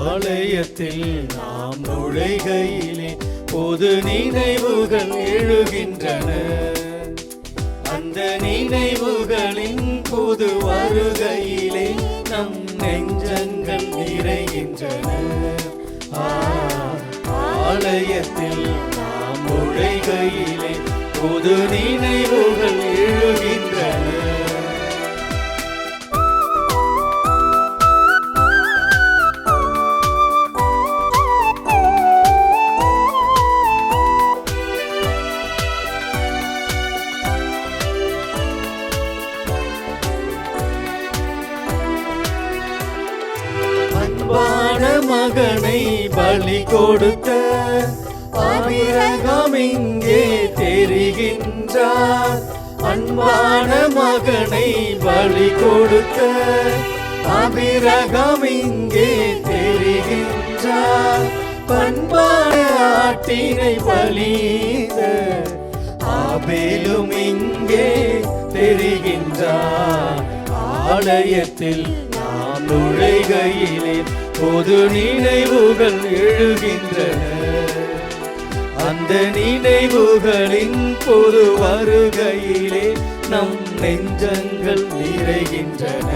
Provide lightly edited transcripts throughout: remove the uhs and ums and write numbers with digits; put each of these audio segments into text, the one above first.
ஆலயத்தில் நாம் நுழைகையிலே பொது நினைவுகள் எழுகின்றன. அந்த நினைவுகளின் புது வருகையிலே நம் நெஞ்சங்கள் நிறைகின்றன. ஆலயத்தில் நாம் நுழைகையிலே புது நினைவுகள் எழுகின்றன. அன்பான மகனை பலி கொடுத்த ஆபிரகாம் இங்கே தெரிகின்றார். அன்பான மகனை பலி கொடுத்த ஆபிரகாம் இங்கே தெரிகின்றார். பண்பான ஆட்டினை பலித ஆபேலும் இங்கே தெரிகின்றார். ஆலயத்தில் நாம் நுழைகையிலே பொது நினைவுகள் எழுகின்றன. அந்த நினைவுகளின் பொது வருகையிலே நம் நெஞ்சங்கள் நிறைகின்றன.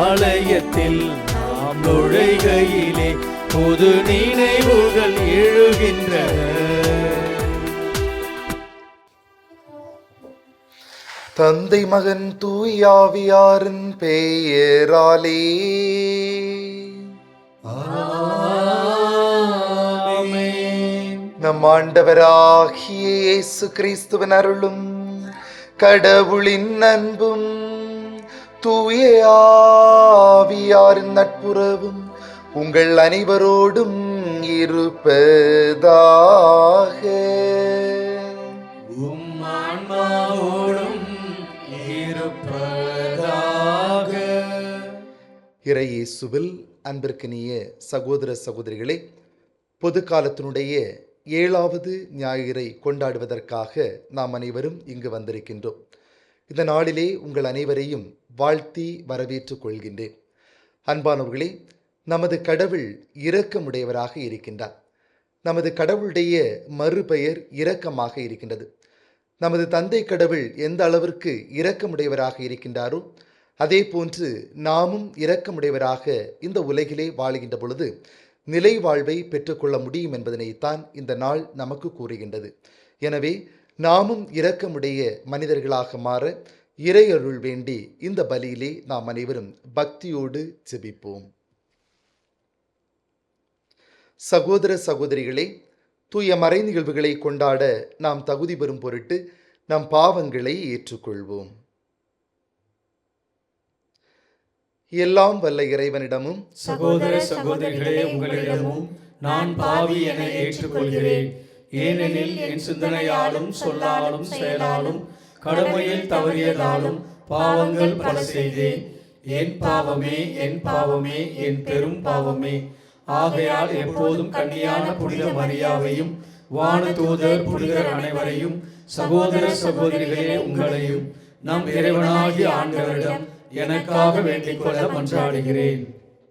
ஆலயத்தில் நாம் நுழைகையிலே பொது நினைவுகள் எழுகின்றன. தந்தை மகன் தூயாவியாரின் பெயராலே ஆமென். நம் ஆண்டவராகிய இயேசு கிறிஸ்துவின் அருளும் கடவுளின் அன்பும் தூய ஆவியாரின் நட்புறவும் உங்கள் அனைவரோடும் இருப்பதாக. உம் ஆன்மாவோடும் இருப்பதாக. இறை இயேசுவில் அன்பிற்கினிய சகோதர சகோதரிகளே, பொது காலத்தினுடைய 7வது ஞாயிறை கொண்டாடுவதற்காக நாம் அனைவரும் இங்கு வந்திருக்கின்றோம். இந்த நாளிலே உங்கள் அனைவரையும் வாழ்த்தி வரவேற்றுக் கொள்கின்றேன். அன்பானவர்களே, நமது கடவுள் இரக்கமுடையவராக இருக்கின்றார். நமது கடவுளுடைய மறுபெயர் இரக்கமாக இருக்கின்றது. நமது தந்தை கடவுள் எந்த அளவிற்கு இரக்கமுடையவராக இருக்கின்றாரோ அதே போன்று நாமும் இரக்கமுடையவராக இந்த உலகிலே வாழுகின்ற பொழுது நிலை வாழ்வை பெற்றுக்கொள்ள முடியும் என்பதனைத்தான் இந்த நாள் நமக்கு கூறுகின்றது. எனவே நாமும் இரக்கமுடைய மனிதர்களாக மாற இறையருள் வேண்டி இந்த பலியிலே நாம் அனைவரும் பக்தியோடு ஜெபிப்போம். சகோதர சகோதரிகளே, தூய மறை நிகழ்வுகளை கொண்டாட நாம் தகுதி பெறும் பொருட்டு நம் பாவங்களை ஏற்றுக்கொள்வோம். எல்லாம் வல்ல இறைவனிடமும் சகோதர சகோதரிகளே, உங்களிடமும் நான் பாவி என ஏற்றுக்கொள்கிறேன். ஏனெனில் என் சிந்தனையாலும் சொல்லாலும் செயலாலும் கடமையில் தவறியதாலும் பாவங்கள் பல செய்தேன். என் பாவமே, என் பாவமே, என் பெரும் பாவமே. ஆகையால் எப்போதும் கன்னியான புனித மரியாவையும் வானதூதர் புனிதர் அனைவரையும் சகோதர சகோதரிகளே உங்களையும் நம் இறைவனாகிய ஆண்டவரிடம் எனக்காக வேண்டிக் கொள்ள மன்றாடுகிறேன்.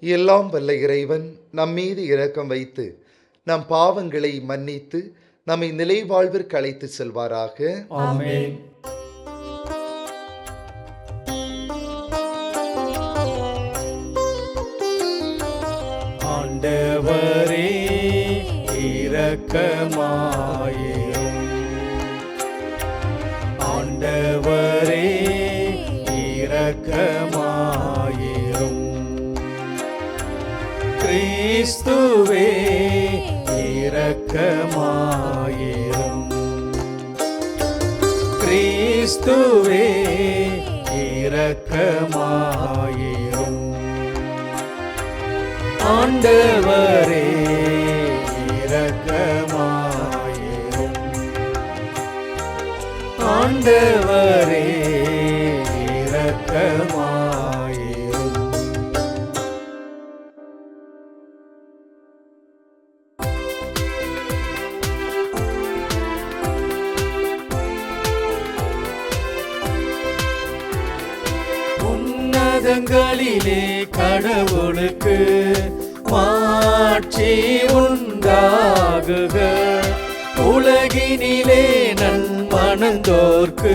எல்லாம் வல்ல இறைவன் நம்மீது இரக்கம் வைத்து நம் பாவங்களை மன்னித்து நம்மை நிலை வாழ்விற்கு அழைத்து செல்வாராக. ஆமென். ஆண்டவரே இரக்கமாயிரும். ஆண்டவரே இரக்கமாயிரும். கிறிஸ்துவே இரக்கமாயிரும். கிறிஸ்துவே இரக்கமாயிரும். ஆண்டவரே இரக்கமாயிரும். ஆண்டவரே இரக்கமாயிரும். உன்னத உலகங்களிலே கடவுளுக்கு மாட்சி உண்டாகுக. உலகினிலே நன்மனந்தோர்க்கு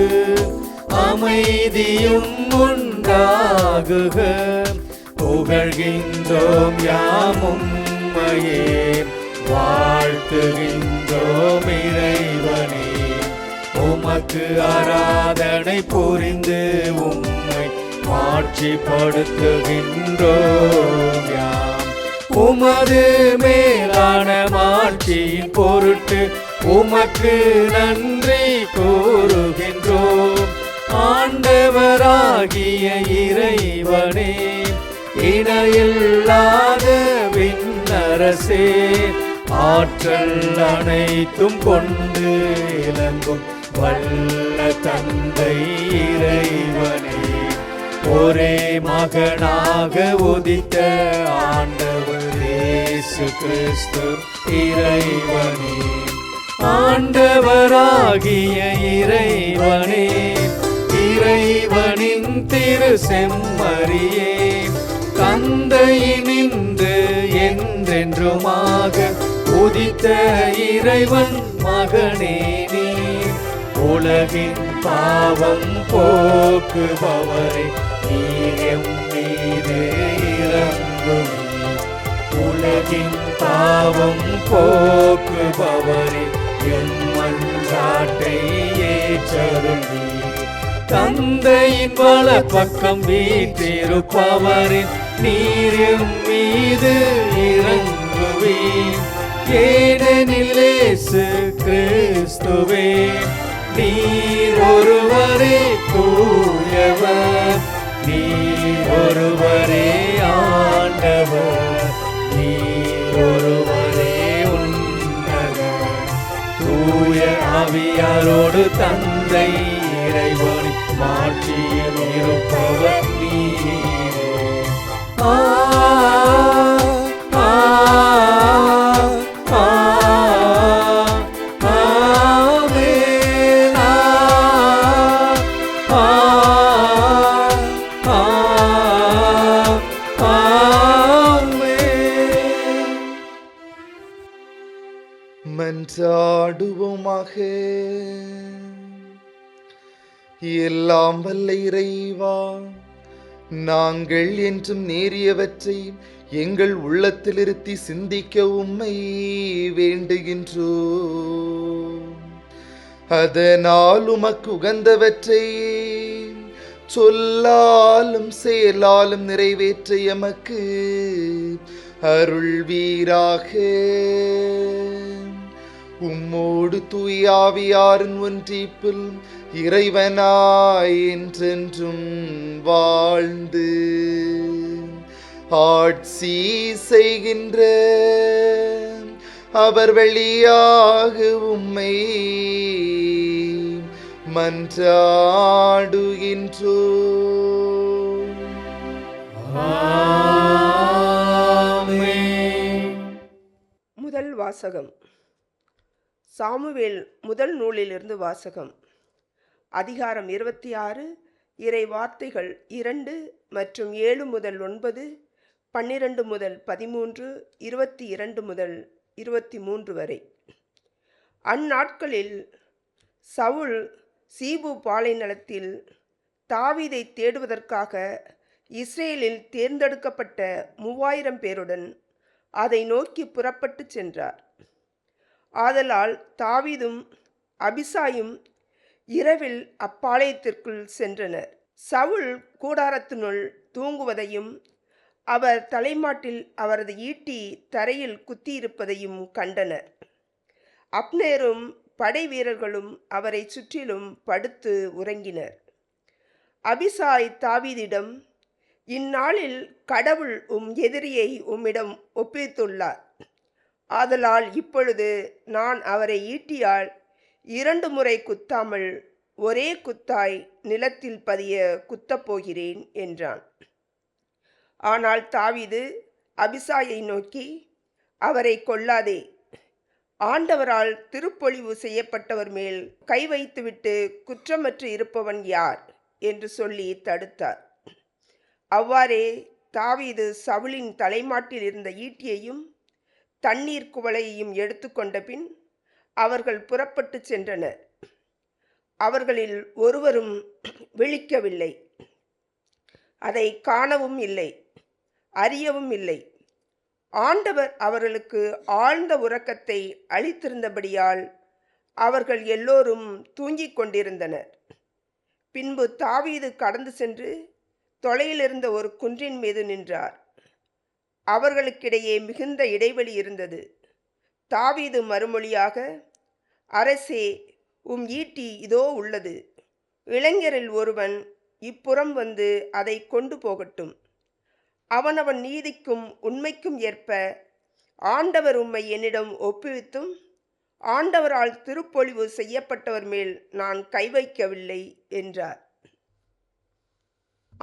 அமைதியும் உண்டாகுக. புகழ்கின்றோம் யாமும்மையே, வாழ்த்துகின்றோம் இறைவனே. உமக்கு ஆராதனை புரிந்து உம்மை மாட்சிப்படுத்துகின்றோம் யாம். உமது மேலான மாட்சியின் பொருட்டு உமக்கு நன்றி கூறுகின்றோம். ஆண்டவராகிய இறைவனே, இணையில்லாத விண்ணரசே, ஆற்றல் அனைத்தும் கொண்டு இலங்கும் வல்ல தந்தை இறைவனே, ஒரே மகனாக உதித்த ஆண்டவர் இயேசு கிறிஸ்து இறைவனே. ஆண்டவராகிய இறைவனே, இறைவனின் திரு செம்மறியே, தந்தையினின்று என்றென்றுமாக உதித்த இறைவன் மகனே நீ. உலகின் பாவம் போக்குபவரே, நீர் எம் மீது இரங்குமே. உலகின் பாவம் போக்குபவரே, என் மன்றாட்டை ஏற்றருள்வீர். தந்தையின் வலப்பக்கம் வீற்றிருப்பவரின் நீர் எம் மீது இரங்குவீர். ஏனெனில் இயேசு கிறிஸ்துவே, நீர் ஒருவரே தூயவர், நீர் ஒருவரே ஆண்டவர், நீர் ஒருவரே உன்னதர். தூய ஆவியாரோடு தந்தை இறைவன் மாட்சியில் இருப்பவர் நீரே. மன்றாடுவோமாக. எல்லாம் வல்ல இறைவா, நாங்கள் என்றும் நேரியவற்றை எங்கள் உள்ளத்தில் இருத்தி சிந்திக்க உம்மை வேண்டுகின்றோம். அதனால் உமக்கு உகந்தவற்றை சொல்லாலும் செயலாலும் நிறைவேற்ற எமக்கு அருள்வீராக. உம்மோடு தூயாவியாரின் ஒன்றிப்பில் இறைவனாய் என்றென்றும் வாழ்ந்து ஆட்சி செய்கின்ற அவர் வழியாக உம்மை மன்றாடுகின்றோம். ஆமென். முதல் வாசகம். சாமுவேல் முதல் நூலிலிருந்து வாசகம். அதிகாரம் 26, இறை வார்த்தைகள் 2 மற்றும் 7 முதல் 9, 12 முதல் 13, 22 முதல் 23 வரை. அந்நாட்களில் சவுல் சீபு பாலைநிலத்தில் தாவீதை தேடுவதற்காக இஸ்ரேலில் தேர்ந்தெடுக்கப்பட்ட 3000 பேருடன் அதை நோக்கி புறப்பட்டு சென்றார். ஆதலால் தாவீதும் அபிசாயும் இரவில் அப்பாளையத்திற்குள் சென்றனர். சவுல் கூடாரத்தினுள் தூங்குவதையும் அவர் தலைமாட்டில் அவரது ஈட்டி தரையில் குத்தியிருப்பதையும் கண்டனர். அப்னேரும் படை வீரர்களும் அவரை சுற்றிலும் படுத்து உறங்கினர். அபிசாய் தாவீதிடம், இந்நாளில் கடவுள் எதிரியை உம்மிடம் ஒப்பித்துள்ளார். ஆதலால் இப்பொழுது நான் அவரை ஈட்டியால் 2 முறை குத்தாமல் ஒரே குத்தாய் நிலத்தில் பதிய குத்தப்போகிறேன் என்றான். ஆனால் தாவீது அபிசாயை நோக்கி, அவரை கொல்லாதே, ஆண்டவரால் திருப்பொழிவு செய்யப்பட்டவர் மேல் கை வைத்துவிட்டு குற்றமற்று இருப்பவன் யார் என்று சொல்லி தடுத்தார். அவ்வாறே தாவீது சவுலின் தலைமாட்டில் இருந்த ஈட்டியையும் தண்ணீர் குவளையையும் எடுத்துக்கொண்ட பின் அவர்கள் புறப்பட்டு சென்றனர். அவர்களில் ஒருவரும் விழிக்கவில்லை, அதை காணவும் இல்லை, அறியவும் இல்லை. ஆண்டவர் அவர்களுக்கு ஆழ்ந்த உறக்கத்தை அளித்திருந்தபடியால் அவர்கள் எல்லோரும் தூங்கிக் கொண்டிருந்தனர். பின்பு தாவீது கடந்து சென்று தொலையிலிருந்த ஒரு குன்றின் மீது நின்றார். அவர்களுக்கிடையே மிகுந்த இடைவெளி இருந்தது. தாவீது மறுமொழியாக, அரசே, உம் ஈட்டி இதோ உள்ளது. இளைஞரில் ஒருவன் இப்புறம் வந்து அதை கொண்டு போகட்டும். அவனவன் நீதிக்கும் உண்மைக்கும் ஏற்ப ஆண்டவர் உம்மை என்னிடம் ஒப்புவித்தும் ஆண்டவரால் திருப்பொழிவு செய்யப்பட்டவர் மேல் நான் கை வைக்கவில்லை என்றார்.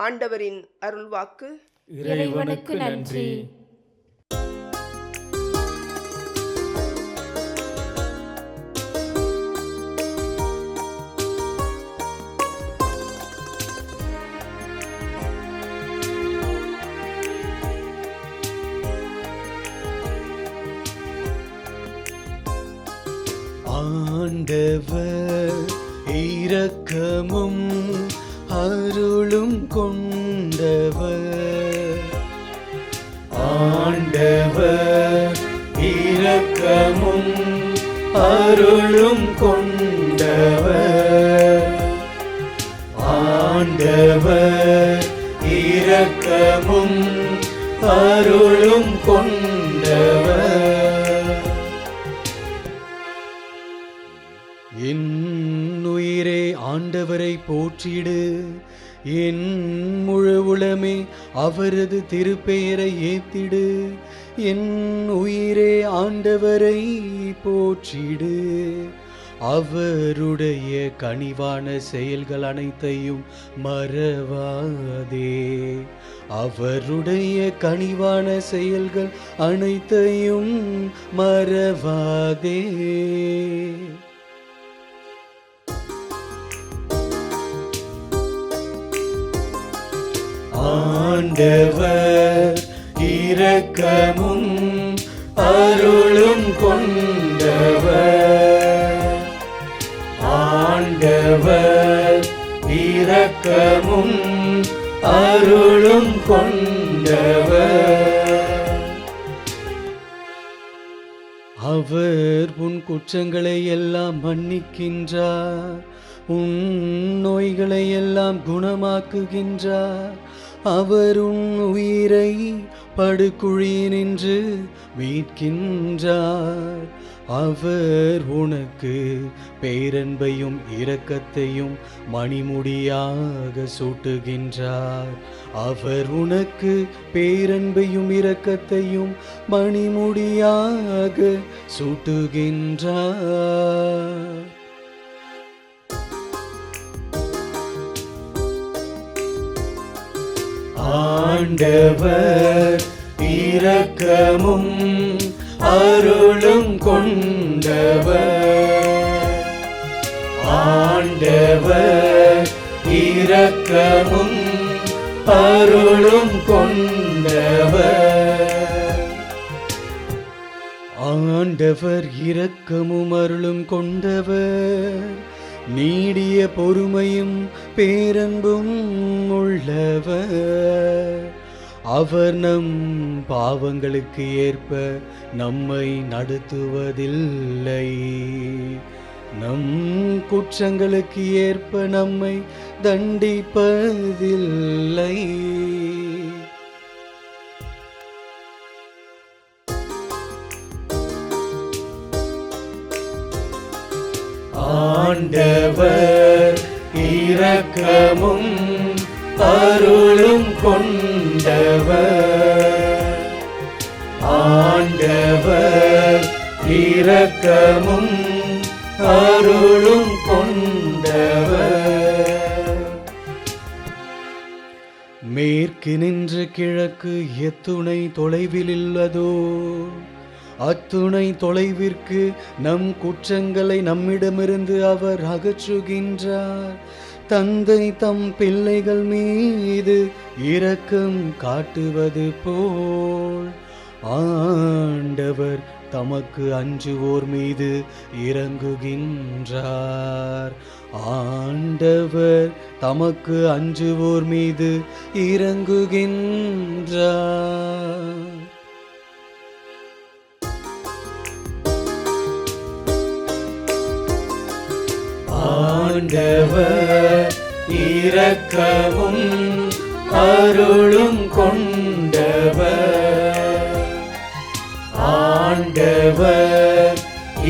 ஆண்டவரின் அருள்வாக்கு. இறைவனுக்கு நன்றி. ஆண்டவர் இரக்கமும் அருளும் கொண்டவர். ஆண்டவர் இரக்கமும் அருளும் கொண்டவர். ஆண்டவர் இரக்கமும் அருளும் கொண்டவர். என் உயிரே ஆண்டவரை போற்றிடு, என் முழு உளமே அவரது திருப்பெயரை ஏத்திடு. என் உயிரே ஆண்டவரை போற்றிடு, அவருடைய கனிவான செயல்கள் அனைத்தையும் மறவாதே. அவருடைய கனிவான செயல்கள் அனைத்தையும் மறவாதே. ஆண்டவர் இரக்கமும் அருளும் கொண்டவர். ஆண்டவர் இரக்கமும் அருளும் கொண்டவர். அவர் உன் குற்றங்களை எல்லாம் மன்னிக்கின்றார், உன் நோய்களை எல்லாம் குணமாக்குகின்றார். அவர் உன் உயிரை படுகுழியினின்று மீட்கின்றார். அவர் உனக்கு பேரன்பையும் இரக்கத்தையும் மணிமுடியாக சூட்டுகின்றார். அவர் உனக்கு பேரன்பையும் இரக்கத்தையும் மணிமுடியாக சூட்டுகின்றார். ஆண்டவர் இரக்கமும் அருளும் கொண்டவர். ஆண்டவர் இரக்கமும் அருளும் கொண்டவர். ஆண்டவர் இரக்கமும் அருளும் கொண்டவர், நீடிய பொறுமையும் பேரன்பும் உள்ளவர். அவர் நம் பாவங்களுக்கு ஏற்ப நம்மை நடத்துவதில்லை, நம் குற்றங்களுக்கு ஏற்ப நம்மை தண்டிப்பதில்லை. ஆண்டவர் இரக்கமும் அருளும் கொண்டவர். ஆண்டவர் இரக்கமும் அருளும் கொண்டவர். மேற்கு நின்று கிழக்கு எத்துணை தொலைவில் உள்ளதோ அத்துணை தொலைவிற்கு நம் குற்றங்களை நம்மிடமிருந்து அவர் அகற்றுகின்றார். தந்தை தம் பிள்ளைகள் மீது இரக்கம் காட்டுவது போல் ஆண்டவர் தமக்கு அஞ்சுவோர் மீது இரங்குகின்றார். ஆண்டவர் தமக்கு அஞ்சுவோர் மீது இரங்குகின்றார். ஆண்டவர் இரக்கமும் அருளும் கொண்டவர். ஆண்டவர்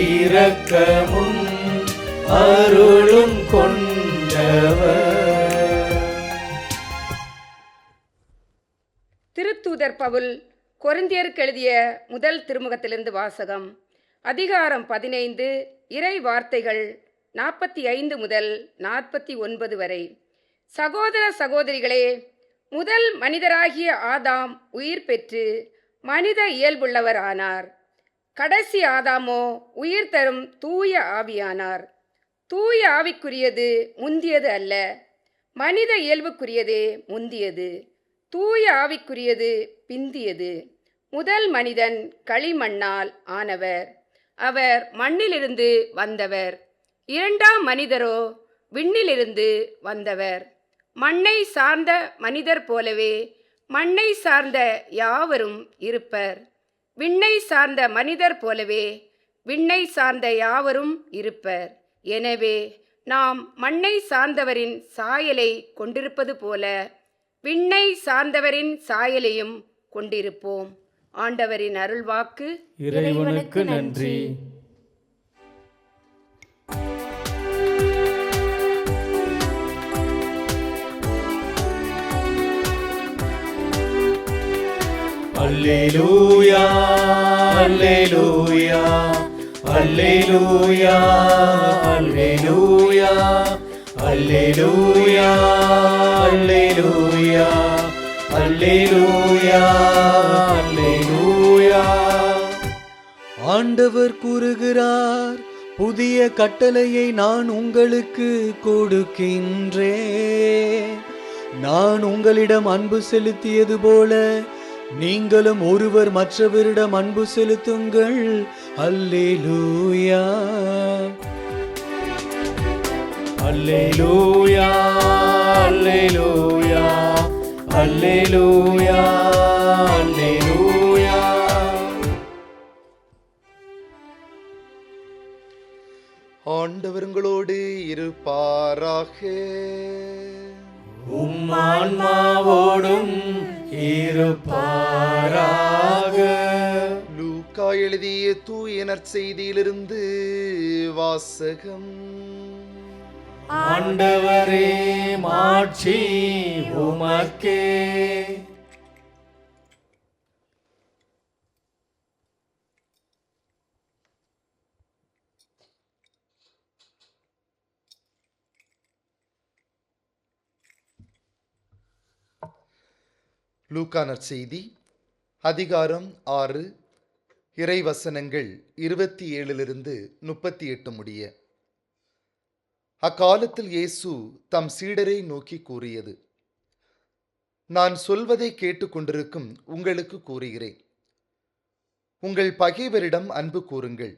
இரக்கமும் அருளும் கொண்டவர். திருத்தூதர் பவுல் கொரிந்தியருக்கு எழுதிய முதல் திருமுகத்திலிருந்து வாசகம். அதிகாரம் 15, இறை வார்த்தைகள் 45 முதல் 49 வரை. சகோதர சகோதரிகளே, முதல் மனிதராகிய ஆதாம் உயிர் பெற்று மனித இயல்புள்ளவர் ஆனார். கடைசி ஆதாமோ உயிர் தரும் தூய ஆவியானார். தூய ஆவிக்குரியது முந்தியது அல்ல, மனித இயல்புக்குரியதே முந்தியது. தூய ஆவிக்குரியது பிந்தியது. முதல் மனிதன் களிமண்ணால் ஆனவர், அவர் மண்ணிலிருந்து வந்தவர். இரண்டாம் மனிதரோ விண்ணிலிருந்து வந்தவர். மண்ணை சார்ந்த மனிதர் போலவே மண்ணை சார்ந்த யாவரும் இருப்பர். விண்ணை சார்ந்த மனிதர் போலவே விண்ணை சார்ந்த யாவரும் இருப்பர். எனவே நாம் மண்ணை சார்ந்தவரின் சாயலை கொண்டிருப்பது போல விண்ணை சார்ந்தவரின் சாயலையும் கொண்டிருப்போம். ஆண்டவரின் அருள்வாக்கு. இறைவனுக்கு நன்றி. அல்லேலூயா அல்லேலூயா அல்லேலூயா அல்லேலூயா அல்லேலூயா அல்லேலூயா அல்லேலூயா அல்லேலூயா. ஆண்டவர் கூறுகிறார், புதிய கட்டளையை நான் உங்களுக்கு கொடுக்கின்றேன். நான் உங்களிடம் அன்பு செலுத்தியது போல நீங்களும் ஒருவர் மற்றவரிடம் அன்பு செலுத்துங்கள். அல்லேலூயா அல்லேலூயா அல்லேலூயா அல்லேலூயா அல்லேலூயா. ஆண்டவர் உங்களோடு இருப்பாராக. உம்மான்மாவோடும் இருப்பாராக. லூக்கா எழுதிய தூய நற்செய்தியிலிருந்து வாசகம். ஆண்டவரே, மாட்சி உமக்கே. லூக்கா நற்செய்தி அதிகாரம் 6, இறைவசனங்கள் 27 38 முடிய. அக்காலத்தில் இயேசு தம் சீடரை நோக்கி கூறியது: நான் சொல்வதை கேட்டுக்கொண்டிருக்கும் உங்களுக்கு கூறுகிறேன், உங்கள் பகைவரிடம் அன்பு கூறுங்கள்,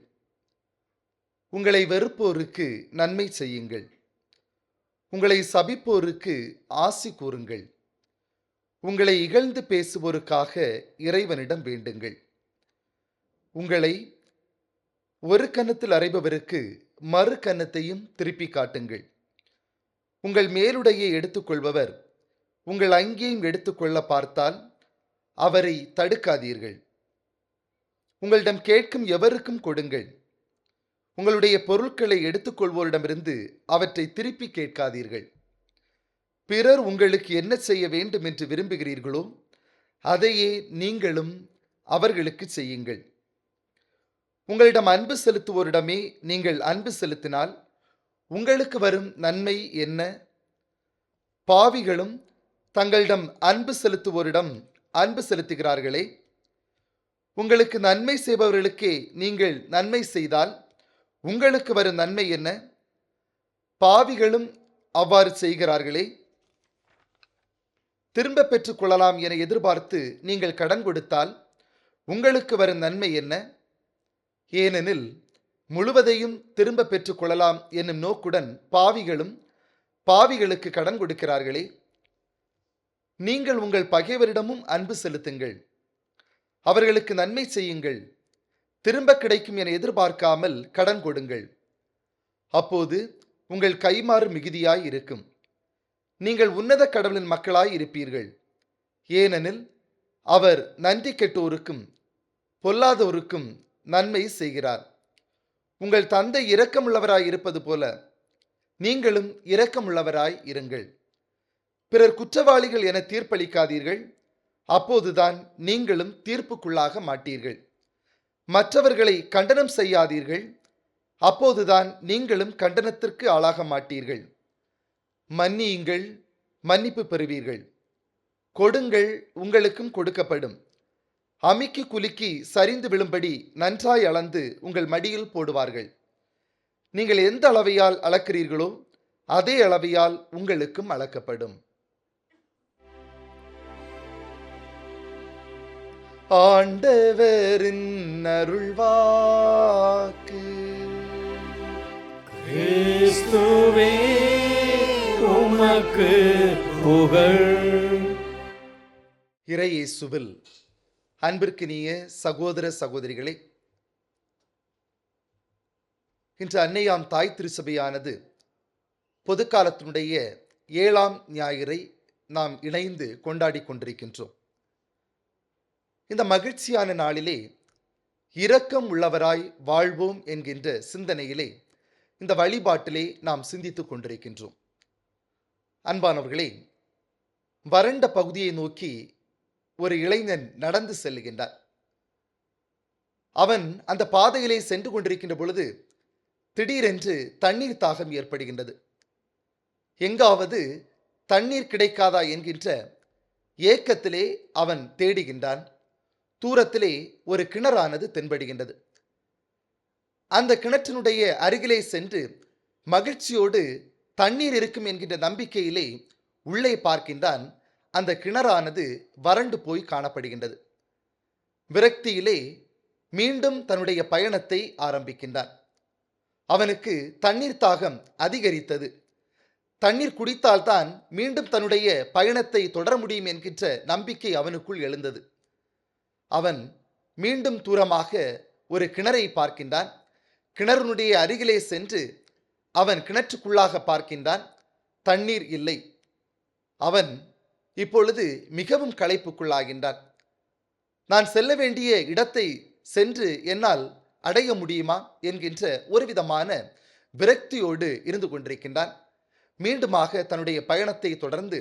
உங்களை வெறுப்போருக்கு நன்மை செய்யுங்கள், உங்களை சபிப்போருக்கு ஆசி கூறுங்கள், உங்களை இகழ்ந்து பேசுவோருக்காக இறைவனிடம் வேண்டுங்கள். உங்களை ஒரு கன்னத்தில் அறைபவருக்கு மறு கன்னத்தையும் திருப்பி காட்டுங்கள். உங்கள் மேலுடையை எடுத்துக்கொள்பவர் உங்கள் அங்கேயும் எடுத்துக்கொள்ள பார்த்தால் அவரை தடுக்காதீர்கள். உங்களிடம் கேட்கும் எவருக்கும் கொடுங்கள். உங்களுடைய பொருட்களை எடுத்துக்கொள்வோரிடமிருந்து அவற்றை திருப்பி கேட்காதீர்கள். பிறர் உங்களுக்கு என்ன செய்ய வேண்டும் என்று விரும்புகிறீர்களோ அதையே நீங்களும் அவர்களுக்கு செய்யுங்கள். உங்களிடம் அன்பு செலுத்துவோரிடமே நீங்கள் அன்பு செலுத்தினால் உங்களுக்கு வரும் நன்மை என்ன? பாவிகளும் தங்களிடம் அன்பு செலுத்துவோரிடம் அன்பு செலுத்துகிறார்களே. உங்களுக்கு நன்மை செய்பவர்களுக்கே நீங்கள் நன்மை செய்தால் உங்களுக்கு வரும் நன்மை என்ன? பாவிகளும் அவ்வாறு செய்கிறார்களே, திரும்ப பெற்றுக் கொள்ளலாம் என எதிர்பார்த்து நீங்கள் கடன் கொடுத்தால் உங்களுக்கு வரும் நன்மை என்ன? ஏனெனில் முழுவதையும் திரும்ப பெற்றுக் கொள்ளலாம் என்னும் நோக்குடன் பாவிகளுக்கு கடன் கொடுக்கிறார்களே. நீங்கள் உங்கள் பகைவரிடமும் அன்பு செலுத்துங்கள், அவர்களுக்கு நன்மை செய்யுங்கள், திரும்ப கிடைக்கும் என எதிர்பார்க்காமல் கடன் கொடுங்கள். அப்போது உங்கள் கைமாறு மிகுதியாய் இருக்கும், நீங்கள் உன்னத கடவுளின் மக்களாய் இருப்பீர்கள். ஏனெனில் அவர் நன்றி கெட்டோருக்கும் பொல்லாதோருக்கும் நன்மை செய்கிறார். உங்கள் தந்தை இரக்கமுள்ளவராய் இருப்பது போல நீங்களும் இரக்கமுள்ளவராய் இருங்கள். பிறர் குற்றவாளிகள் என தீர்ப்பளிக்காதீர்கள், அப்போதுதான் நீங்களும் தீர்ப்புக்குள்ளாக மாட்டீர்கள். மற்றவர்களை கண்டனம் செய்யாதீர்கள், அப்போதுதான் நீங்களும் கண்டனத்திற்கு ஆளாக மாட்டீர்கள். மன்னியுங்கள், மன்னிப்பு பெறுவீர்கள். கொடுங்கள், உங்களுக்கும் கொடுக்கப்படும். அமுக்கி குலுக்கி சரிந்து விழும்படி நன்றாய் அளந்து உங்கள் மடியில் போடுவார்கள். நீங்கள் எந்த அளவையால் அளக்கிறீர்களோ அதே அளவையால் உங்களுக்கும் அளக்கப்படும். ஆண்டவரின் அருள்வாக்கு. கிறிஸ்துவே உமக்கு புகழ். இறையேசுவில் அன்பிற்கினிய சகோதர சகோதரிகளே, இன்று அன்னையாம் தாய் திருச்சபையானது பொதுக்காலத்தினுடைய 7ஆம் ஞாயிறை நாம் இணைந்து கொண்டாடி கொண்டிருக்கின்றோம். இந்த மகிழ்ச்சியான நாளிலே இரக்கம் உள்ளவராய் வாழ்வோம் என்கின்ற சிந்தனையிலே இந்த வழிபாட்டிலே நாம் சிந்தித்துக் கொண்டிருக்கின்றோம். அன்பானவர்களே, வறண்ட பகுதியை நோக்கி ஒரு இளைஞன் நடந்து செல்லுகின்றார். அவன் அந்த பாதையிலே சென்று கொண்டிருக்கின்ற பொழுது திடீரென்று தண்ணீர் தாகம் ஏற்படுகின்றது. எங்காவது தண்ணீர் கிடைக்காதா என்கின்ற ஏக்கத்திலே அவன் தேடுகின்றான். தூரத்திலே ஒரு கிணறானது தென்படுகின்றது. அந்த கிணற்றினுடைய அருகிலே சென்று மகிழ்ச்சியோடு தண்ணீர் இருக்கும் என்கின்ற நம்பிக்கையிலே உள்ளே பார்க்கின்றான். அந்த கிணறானது வறண்டு போய் காணப்படுகின்றது. விரக்தியிலே மீண்டும் தன்னுடைய பயணத்தை ஆரம்பிக்கின்றான். அவனுக்கு தண்ணீர் தாகம் அதிகரித்தது. தண்ணீர் குடித்தால்தான் மீண்டும் தன்னுடைய பயணத்தை தொடர முடியும் என்கின்ற நம்பிக்கை அவனுக்குள் எழுந்தது. அவன் மீண்டும் தூரமாக ஒரு கிணறை பார்க்கின்றான். கிணறுனுடைய அருகிலே சென்று அவன் கிணற்றுக்குள்ளாக பார்க்கின்றான். தண்ணீர் இல்லை. அவன் இப்பொழுது மிகவும் களைப்புக்குள்ளாகின்றான். நான் செல்ல வேண்டிய இடத்தை சென்று என்னால் அடைய முடியுமா என்கின்ற ஒரு விதமான விரக்தியோடு இருந்து கொண்டிருக்கின்றான். மீண்டுமாக தன்னுடைய பயணத்தை தொடர்ந்து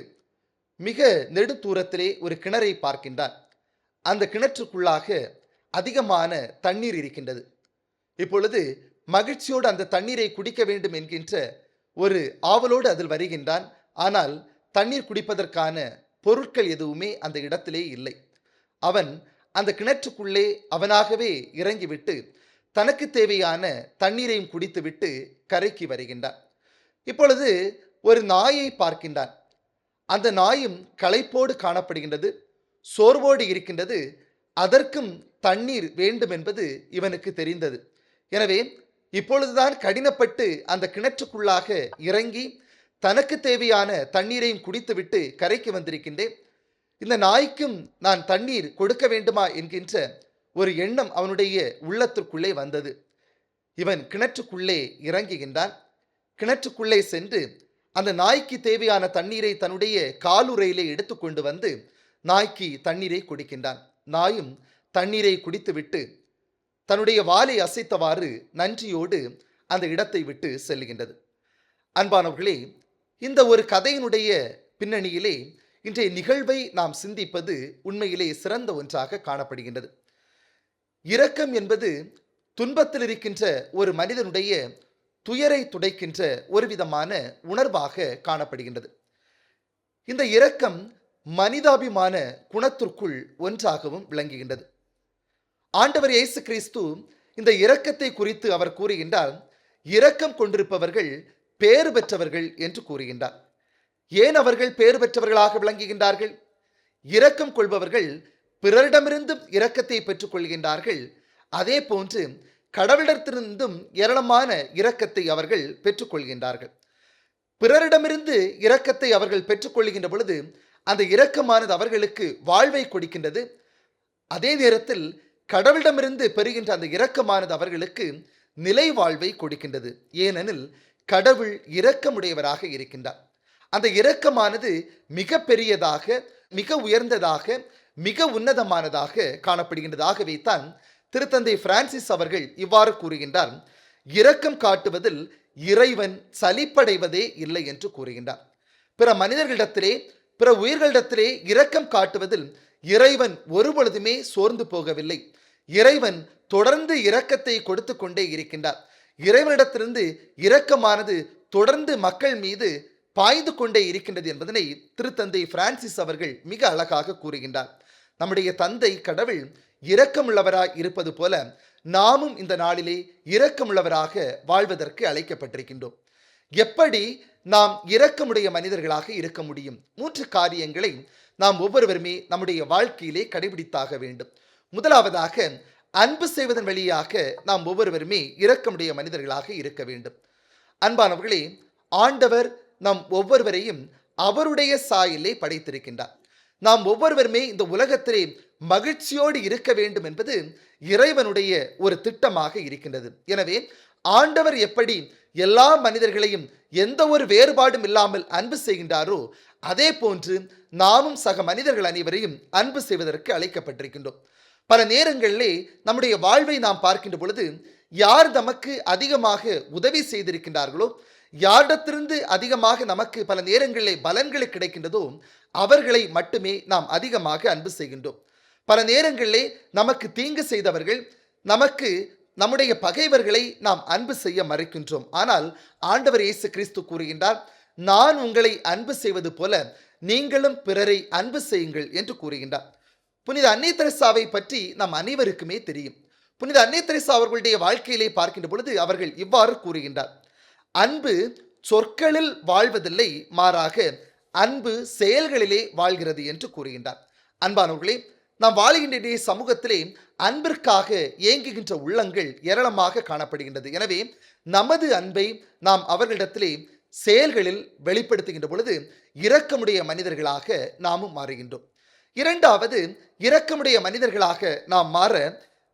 மிக நெடுதூரத்திலே ஒரு கிணறை பார்க்கின்றான். அந்த கிணற்றுக்குள்ளாக அதிகமான தண்ணீர் இருக்கின்றது. இப்பொழுது மகிழ்ச்சியோடு அந்த தண்ணீரை குடிக்க வேண்டும் என்கின்ற ஒரு ஆவலோடு அதில் வருகின்றான். ஆனால் தண்ணீர் குடிப்பதற்கான பொருட்கள் எதுவுமே அந்த இடத்திலே இல்லை. அவன் அந்த கிணற்றுக்குள்ளே அவனாகவே இறங்கிவிட்டு தனக்கு தேவையான தண்ணீரையும் குடித்துவிட்டு கரைக்கு வருகின்றான். இப்பொழுது ஒரு நாயை பார்க்கின்றான். அந்த நாயும் களைப்போடு காணப்படுகின்றது, சோர்வோடு இருக்கின்றது. அதற்கும் தண்ணீர் வேண்டும் என்பது இவனுக்கு தெரிந்தது. எனவே இப்பொழுதுதான் கடினப்பட்டு அந்த கிணற்றுக்குள்ளாக இறங்கி தனக்கு தேவையான தண்ணீரையும் குடித்துவிட்டு கரைக்கு வந்திருக்கின்றேன். இந்த நாய்க்கும் நான் தண்ணீர் கொடுக்க வேண்டுமா என்கின்ற ஒரு எண்ணம் அவனுடைய உள்ளத்திற்குள்ளே வந்தது. இவன் கிணற்றுக்குள்ளே இறங்குகின்றான். கிணற்றுக்குள்ளே சென்று அந்த நாய்க்கு தேவையான தண்ணீரை தன்னுடைய காலுறையிலே எடுத்துக்கொண்டு வந்து நாய்க்கு தண்ணீரை குடிக்கின்றான். நாயும் தண்ணீரை குடித்துவிட்டு தன்னுடைய வாலை அசைத்தவாறு நன்றியோடு அந்த இடத்தை விட்டு செல்லுகின்றது. அன்பானவர்களே, இந்த ஒரு கதையினுடைய பின்னணியிலே இன்றைய நிகழ்வை நாம் சிந்திப்பது உண்மையிலே சிறந்த ஒன்றாக காணப்படுகின்றது. இரக்கம் என்பது துன்பத்தில் இருக்கின்ற ஒரு மனிதனுடைய துயரை துடைக்கின்ற ஒரு விதமான உணர்வாக காணப்படுகின்றது. இந்த இரக்கம் மனிதாபிமான குணத்திற்குள் ஒன்றாகவும் விளங்குகின்றது. ஆண்டவர் இயேசு கிறிஸ்து இந்த இரக்கத்தை குறித்து அவர் கூறுகின்றார், இரக்கம் கொண்டிருப்பவர்கள் பேறு பெற்றவர்கள் என்று கூறுகின்றார். ஏன் அவர்கள் பேறு பெற்றவர்களாக விளங்குகின்றார்கள்? இரக்கம் கொள்பவர்கள் பிறரிடமிருந்தும் இரக்கத்தை பெற்றுக் கொள்கின்றார்கள். அதே போன்று கடவுளிடத்திலிருந்தும் ஏராளமான இரக்கத்தை அவர்கள் பெற்றுக்கொள்கின்றார்கள். பிறரிடமிருந்து இரக்கத்தை அவர்கள் பெற்றுக்கொள்கின்ற பொழுது அந்த இரக்கமானது அவர்களுக்கு வாழ்வை கொடுக்கின்றது. அதே நேரத்தில் கடவுளிடமிருந்து பெறுகின்ற அந்த இரக்கமானது அவர்களுக்கு நிலை வாழ்வை கொடுக்கின்றது. ஏனெனில் கடவுள் இரக்கமுடையவராக இருக்கின்றார். அந்த இரக்கமானது மிக பெரியதாக, மிக உயர்ந்ததாக, மிக உன்னதமானதாக காணப்படுகின்றதாகவே தான் திருத்தந்தை பிரான்சிஸ் அவர்கள் இவ்வாறு கூறுகின்றார். இரக்கம் காட்டுவதில் இறைவன் சலிப்படைவதே இல்லை என்று கூறுகின்றார். பிற மனிதர்களிடத்திலே, பிற உயிர்களிடத்திலே இரக்கம் காட்டுவதில் இறைவன் ஒருபொழுதுமே சோர்ந்து போகவில்லை. இறைவன் தொடர்ந்து இரக்கத்தை கொடுத்து கொண்டே இருக்கின்றார். இறைவனிடத்திலிருந்து இரக்கமானது தொடர்ந்து மக்கள் மீது பாய்ந்து கொண்டே இருக்கின்றது என்பதனை திருத்தந்தை பிரான்சிஸ் அவர்கள் மிக அழகாக கூறுகின்றார். நம்முடைய தந்தை கடவுள் இரக்கமுள்ளவராய் இருப்பது போல நாமும் இந்த நாளிலே இரக்கமுள்ளவராக வாழ்வதற்கு அழைக்கப்பட்டிருக்கின்றோம். எப்படி நாம் இரக்கமுடைய மனிதர்களாக இருக்க முடியும்? 3 காரியங்களை நாம் ஒவ்வொருவருமே நம்முடைய வாழ்க்கையிலே கடைபிடித்தாக வேண்டும். முதலாவதாக, அன்பு செய்வதன் வழியாக நாம் ஒவ்வொருவருமே இரக்கமுடைய மனிதர்களாக இருக்க வேண்டும். அன்பானவர்களே, ஆண்டவர் நம் ஒவ்வொருவரையும் அவருடைய சாயலை படைத்திருக்கின்றார். நாம் ஒவ்வொருவருமே இந்த உலகத்திலே மகிழ்ச்சியோடு இருக்க வேண்டும் என்பது இறைவனுடைய ஒரு திட்டமாக இருக்கின்றது. எனவே ஆண்டவர் எப்படி எல்லா மனிதர்களையும் எந்த ஒரு வேறுபாடும் இல்லாமல் அன்பு செய்கின்றாரோ, அதே போன்று நாமும் சக மனிதர்கள் அனைவரையும் அன்பு செய்வதற்கு அழைக்கப்பட்டிருக்கின்றோம். பல நேரங்களிலே நம்முடைய வாழ்வை நாம் பார்க்கின்ற பொழுது யார் நமக்கு அதிகமாக உதவி செய்திருக்கின்றார்களோ, யாரிடத்திலிருந்து அதிகமாக நமக்கு பல நேரங்களிலே பலன்களை கிடைக்கின்றதோ அவர்களை மட்டுமே நாம் அதிகமாக அன்பு செய்கின்றோம். பல நேரங்களிலே நமக்கு தீங்கு செய்தவர்கள், நமக்கு நம்முடைய பகைவர்களை நாம் அன்பு செய்ய மறுக்கின்றோம். ஆனால் ஆண்டவர் இயேசு கிறிஸ்து கூறுகின்றார், நான் உங்களை அன்பு செய்வது போல நீங்களும் பிறரை அன்பு செய்யுங்கள் என்று கூறுகின்றார். புனித அன்னை தெரசாவை பற்றி நம் அனைவருக்குமே தெரியும். புனித அன்னை தெரசா அவர்களுடைய வாழ்க்கையிலே பார்க்கின்ற பொழுது அவர்கள் இவ்வாறு கூறுகின்றார், அன்பு சொற்களில் வாழ்வதில்லை, மாறாக அன்பு செயல்களிலே வாழ்கிறது என்று கூறுகின்றார். அன்பானவர்களே, நாம் வாழ்கின்ற சமூகத்திலே அன்பிற்காக ஏங்குகின்ற உள்ளங்கள் ஏராளமாக காணப்படுகின்றது. எனவே நமது அன்பை நாம் அவர்களிடத்திலே செயல்களில் வெளிப்படுத்துகின்ற பொழுது இரக்கமுடைய மனிதர்களாக நாமும் மாறுகின்றோம். இரண்டாவது, இரக்கமுடைய மனிதர்களாக நாம் மாற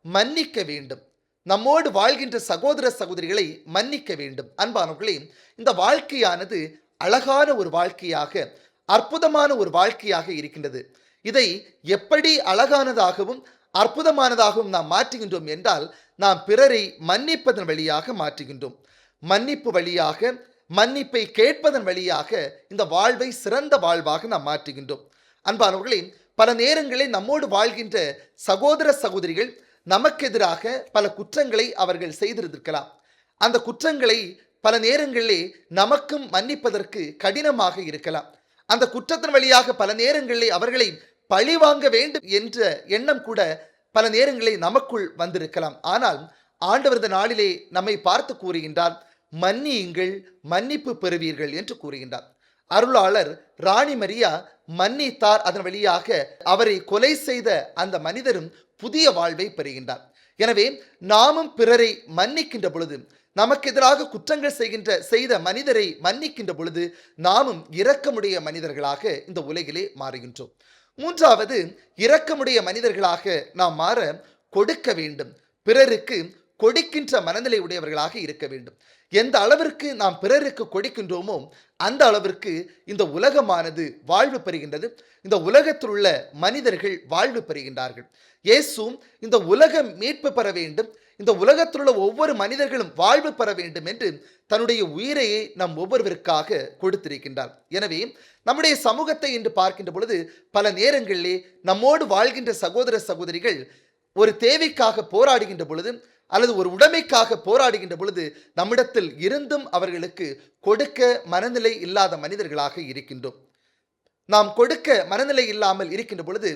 மன்னிக்க வேண்டும். நம்மோடு வாழ்கின்ற சகோதர சகோதரிகளை மன்னிக்க வேண்டும். அன்பானவர்களே, இந்த வாழ்க்கையானது அழகான ஒரு வாழ்க்கையாக, அற்புதமான ஒரு வாழ்க்கையாக இருக்கின்றது. இதை எப்படி அழகானதாகவும் அற்புதமானதாகவும் நாம் மாற்றுகின்றோம் என்றால், நாம் பிறரை மன்னிப்பதன் வழியாக மாற்றுகின்றோம். மன்னிப்பு வழியாக, மன்னிப்பை கேட்பதன் வழியாக இந்த வாழ்வை சிறந்த வாழ்வாக நாம் மாற்றுகின்றோம். அன்பானவர்களே, பல நேரங்களில் நம்மோடு வாழ்கின்ற சகோதர சகோதரிகள் நமக்கு எதிராக பல குற்றங்களை அவர்கள் செய்திருக்கலாம். அந்த குற்றங்களை பல நேரங்களிலே நமக்கும் மன்னிப்பதற்கு கடினமாக இருக்கலாம். அந்த குற்றத்தின் வழியாக பல நேரங்களிலே அவர்களை பழி வாங்க வேண்டும் என்ற எண்ணம் கூட பல நேரங்களில் நமக்குள் வந்திருக்கலாம். ஆனால் ஆண்டவர் இந்த நாளிலே நம்மை பார்த்து கூறுகின்றார், மன்னியுங்கள், மன்னிப்பு பெறுவீர்கள் என்று கூறுகின்றார். அருளாளர் ராணி மரியா மன்னித்தார். அதன் வழியாக அவரை கொலை செய்த அந்த மனிதரும் புதிய வாழ்வை பெறுகின்றார். எனவே நாமும் பிறரை மன்னிக்கின்ற பொழுது, நமக்கு எதிராக குற்றங்கள் செய்த மனிதரை மன்னிக்கின்ற பொழுது நாமும் இரக்கமுடைய மனிதர்களாக இந்த உலகிலே மாறுகின்றோம். மூன்றாவது, இரக்கமுடைய மனிதர்களாக நாம் மாற கொடுக்க வேண்டும். பிறருக்கு கொடுக்கின்ற மனநிலை உடையவர்களாக இருக்க வேண்டும். எந்த அளவிற்கு நாம் பிறருக்கு கொடுக்கின்றோமோ அந்த அளவிற்கு இந்த உலகமானது வாழ்வு பெறுகின்றது. இந்த உலகத்தில் உள்ள மனிதர்கள் வாழ்வு பெறுகின்றார்கள். இயேசுவும் இந்த உலகம் மீட்பு பெற வேண்டும், இந்த உலகத்தில் உள்ள ஒவ்வொரு மனிதர்களும் வாழ்வு பெற வேண்டும் என்று தன்னுடைய உயிரையே நம் ஒவ்வொருவருக்காக கொடுத்திருக்கின்றார். எனவே நம்முடைய சமூகத்தை இன்று பார்க்கின்ற பொழுது பல நேரங்களிலே நம்மோடு வாழ்கின்ற சகோதர சகோதரிகள் ஒரு தேவைக்காக போராடுகின்ற பொழுது அல்லது ஒரு உடைமைக்காக போராடுகின்ற பொழுது நம்மிடத்தில் இருந்தும் அவர்களுக்கு கொடுக்க மனநிலை இல்லாத மனிதர்களாக இருக்கின்றோம். நாம் கொடுக்க மனநிலை இல்லாமல் இருக்கின்ற பொழுது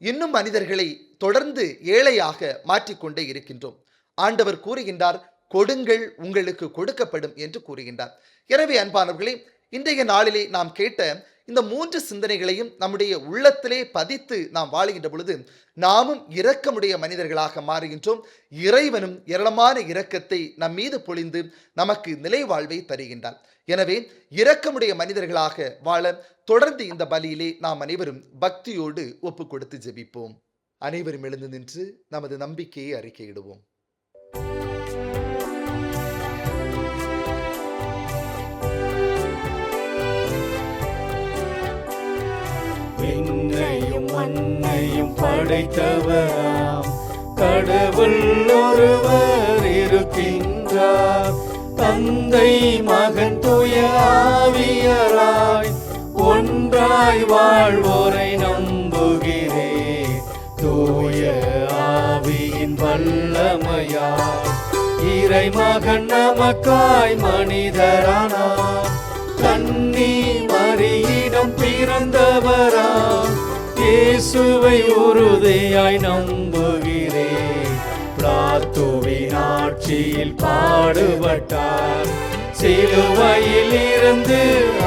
இன்னும் மனிதர்களை தொடர்ந்து ஏழையாக மாற்றிக்கொண்டே இருக்கின்றோம். ஆண்டவர் கூறுகின்றார், கொடுங்கள் உங்களுக்கு கொடுக்கப்படும் என்று கூறுகின்றார். எனவே அன்பானவர்களே, இன்றைய நாளிலே நாம் கேட்ட இந்த 3 சிந்தனைகளையும் நம்முடைய உள்ளத்திலே பதித்து நாம் வாழுகின்ற பொழுது நாமும் இரக்கமுடைய மனிதர்களாக மாறுகின்றோம். இறைவனும் ஏராளமான இரக்கத்தை நம் மீது பொழிந்து நமக்கு நிலை வாழ்வை தருகின்றார். எனவே இரக்கமுடைய மனிதர்களாக வாழ தொடர்ந்து இந்த பலியிலே நாம் அனைவரும் பக்தியோடு ஒப்பு கொடுத்து ஜெபிப்போம். அனைவரும் எழுந்து நின்று நமது நம்பிக்கையை அறிக்கையிடுவோம். விண்ணையும் மண்ணையும் படைத்தவராம் கடவுள் ஒருவர் இருக்கின்றார். தந்தை மகன் தூய ஆவியராய் ஒன்றாய் வாழ்வோரை நம்புகிறேன். தூய ஆவியின் வல்லமையாய் இறைமகன் நமக்காய் மனிதரானார். கன்னி மரியிடம் பிறந்தவராம் இயேசுவை உறுதியாய் நம்புகிறேன். பிளாத்துவின் ஆட்சியில் பாடுபட்டார், சிலுவையில் இருந்து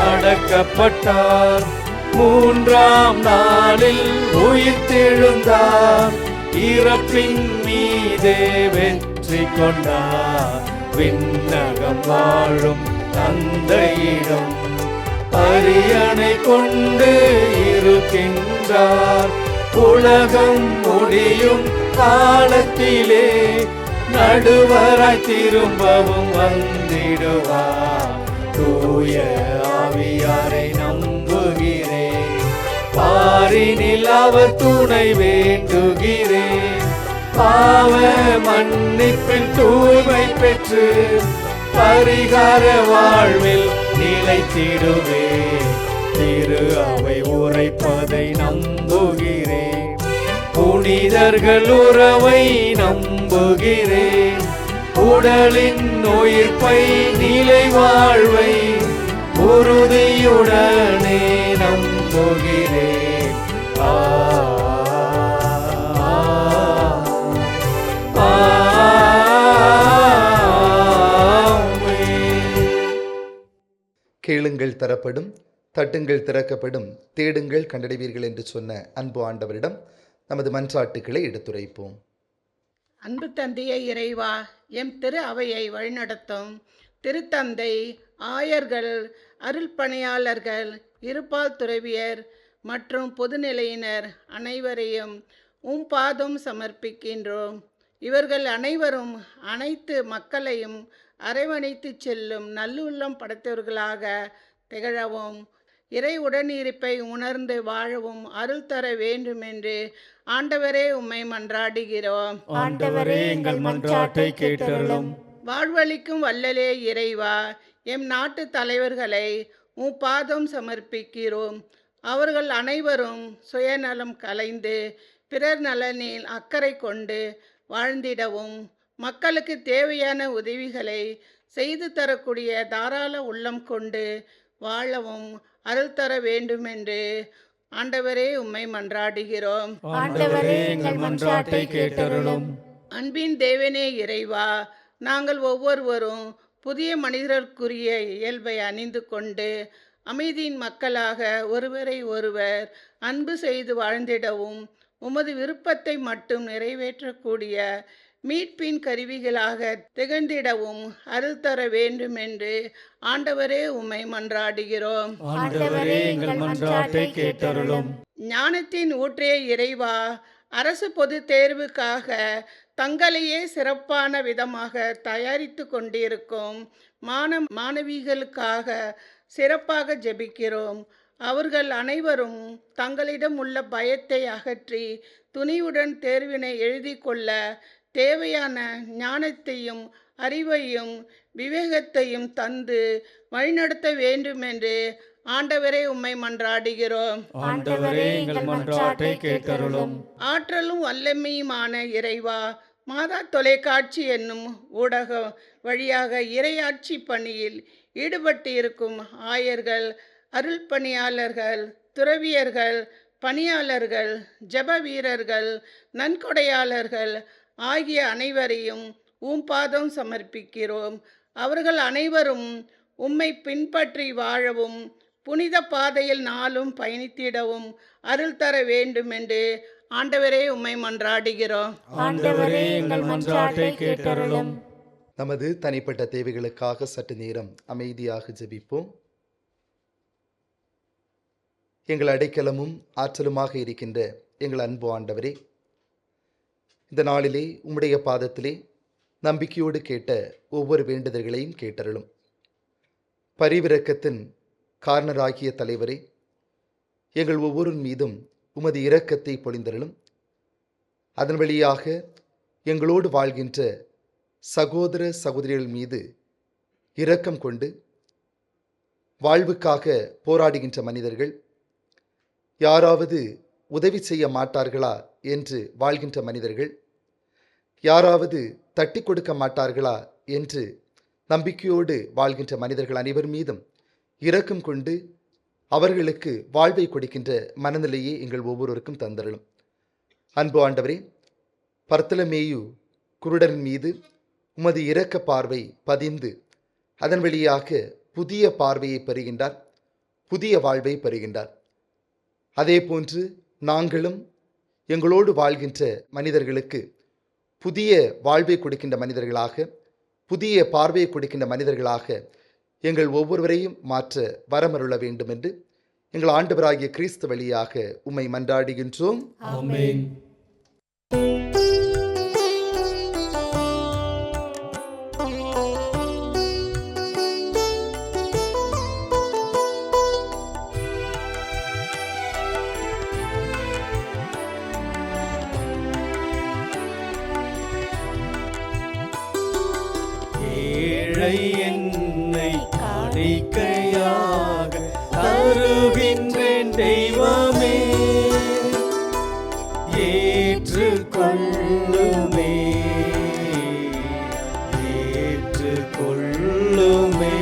அடக்கப்பட்டார். 3ஆம் நாளில் உயிர்த்தெழுந்தார், இறப்பின் மீதே வெற்றி கொண்டார். விண்ணகம் வாழும் தந்தையிடம் அரியணை கொண்டு இருக்கின்றார். உலகம் முடியும் காலத்திலே நடுவராய் திரும்பவும் வந்திடுவார். தூய ஆவியாரை நம்புகிறேன், பாரினில் அவர் துணை வேண்டுகிறேன். பாவ மன்னிப்பில் தூய்மை பெற்று பரிகார வாழ்வில் நிலைத்திடுவே. திரு அவை உரைப்பதை நம்புகிறேன், புனிதர்கள் உறவை நம்புகிறேன். உடலின் உயிர்ப்பை நிலை வாழ்வை உறுதியுடனே நம்புகிறேன். கேளுங்கள் தரப்படும், தட்டுங்கள் திறக்கப்படும், தேடுங்கள் கண்டடைவீர்கள் என்று சொன்ன அன்பு ஆண்டவரிடம் நமது மன்றாட்டுக்களை எடுத்துரைப்போம். அன்பு தந்தைய இறைவா, எம் திரு அவையை வழிநடத்தும் திருத்தந்தை, ஆயர்கள், அருள் பணியாளர்கள், இருபால் துறவியர் மற்றும் பொதுநிலையினர் அனைவரையும் பாதம் சமர்ப்பிக்கின்றோம். இவர்கள் அனைவரும் அனைத்து மக்களையும் அரவணைத்து செல்லும் நல்லுள்ளம் படைத்தவர்களாக திகழவும், இறை உடனிருப்பை உணர்ந்து வாழவும் அருள் தர வேண்டும் என்று ஆண்டவரே உம்மை மன்றாடுகிறோம். ஆண்டவரே எங்கள் மன்றாட்டை கேட்டருளும். வாழ்வளிக்கும் வல்லலே இறைவா, எம் நாட்டு தலைவர்களை பாதம் சமர்ப்பிக்கிறோம். அவர்கள் அனைவரும் சுயநலம் கலைந்து பிறர் நலனில் அக்கறை கொண்டு வாழ்ந்திடவும், மக்களுக்கு தேவையான உதவிகளை செய்து தரக்கூடிய தாராள உள்ளம் கொண்டு வாழவும் அருள் தர வேண்டும் என்று ஆண்டவரே உம்மை மன்றாடுகிறோம். ஆண்டவரே எங்கள் மன்றாட்டை கேட்டருளும். அன்பின் தேவனே இறைவா, நாங்கள் ஒவ்வொருவரும் புதிய மனிதருக்குரிய இயல்பை அணிந்து கொண்டு அமைதியின் மக்களாக ஒருவரை ஒருவர் அன்பு செய்து வாழ்ந்திடவும், உமது விருப்பத்தை மட்டும் நிறைவேற்றக்கூடிய மீட்பின் கருவிகளாக திகழ்ந்திடவும் அருள் தர வேண்டும் என்று ஆண்டவரே உம்மை மன்றாடுகிறோம். ஆண்டவரே எங்கள் மன்றாட்டை கேட்டருளும். ஞானத்தின் ஊற்றே இறைவா, அரசு பொது தேர்வுக்காக தங்களையே சிறப்பான விதமாக தயாரித்து கொண்டிருக்கும் மாணவிகளுக்காக சிறப்பாக ஜெபிக்கிறோம். அவர்கள் அனைவரும் தங்களிடம் உள்ள பயத்தை அகற்றி துணிவுடன் தேர்வினை எழுதி கொள்ள தேவையான ஞானத்தையும் அறிவையும் விவேகத்தையும் தந்து வழிநடத்த வேண்டும் என்று ஆண்டவரே உம்மை மன்றாடுகிறோம். ஆண்டவரே எங்கள் மன்றாட்டை கேட்டருளும். ஆற்றலும் வல்லமையுமான இறைவா, மாதா தொலைக்காட்சி என்னும் ஊடகம் வழியாக இறையாட்சி பணியில் ஈடுபட்டு இருக்கும் ஆயர்கள், அருள் பணியாளர்கள், துறவியர்கள், பணியாளர்கள், ஜப வீரர்கள், நன்கொடையாளர்கள் ஆகிய அனைவரையும் உம் பாதம் சமர்ப்பிக்கிறோம். அவர்கள் அனைவரும் உம்மை பின்பற்றி வாழவும் புனித பாதையில் நாளும் பயணித்திடவும் அருள் தர வேண்டும் என்று ஆண்டவரே உம்மை மன்றாடுகிறோம். ஆண்டவரே எங்கள் மன்றாட்டை கேட்டருளும். நமது தனிப்பட்ட தேவைகளுக்காக சற்று நேரம் அமைதியாக ஜெபிப்போம். எங்கள் அடைக்கலமும் ஆற்றலுமாக இருக்கின்ற எங்கள் அன்பு ஆண்டவரே, இந்த நாளிலே உம்முடைய பாதத்திலே நம்பிக்கையோடு கேட்ட ஒவ்வொரு வேண்டுதல்களையும் கேட்டருளும். பரிவிரக்கத்தின் காரணராகிய தலைவரே, எங்கள் ஒவ்வொரு மீதும் உமது இரக்கத்தை பொழிந்தருளும். அதன் வழியாக எங்களோடு வாழ்கின்ற சகோதர சகோதரிகள் மீது இரக்கம் கொண்டு வாழ்வுக்காக போராடுகின்ற மனிதர்கள், யாராவது உதவி செய்ய மாட்டார்களா என்று வாழ்கின்ற மனிதர்கள், யாராவது தட்டி கொடுக்க மாட்டார்களா என்று நம்பிக்கையோடு வாழ்கின்ற மனிதர்கள் அனைவர் மீதும் இரக்கம் கொண்டு அவர்களுக்கு வாழ்வை கொடுக்கின்ற மனநிலையை எங்கள் ஒவ்வொருவருக்கும் தந்தருளும். அன்பு ஆண்டவரே, பர்த்தலமேயு குருடரின் மீது உமது இரக்க பார்வை பதிந்து அதன் வழியாக புதிய பார்வையை பெறுகின்றார், புதிய வாழ்வை பெறுகின்றார். அதே போன்று நாங்களும் எங்களோடு வாழ்கின்ற மனிதர்களுக்கு புதிய வாழ்வை கொடுக்கின்ற மனிதர்களாக, புதிய பார்வையை கொடுக்கின்ற மனிதர்களாக எங்கள் ஒவ்வொருவரையும் மாற்ற வரமருள வேண்டும் என்று எங்கள் ஆண்டவராகிய கிறிஸ்து வழியாக உம்மை மன்றாடுகின்றோம். ஆமென். ஏழை என்னை காணிக்கையாக தருகின்றேன் தெய்வமே, ஏற்றுக்கொள்ளுமே, ஏற்றுக்கொள்ளுமே.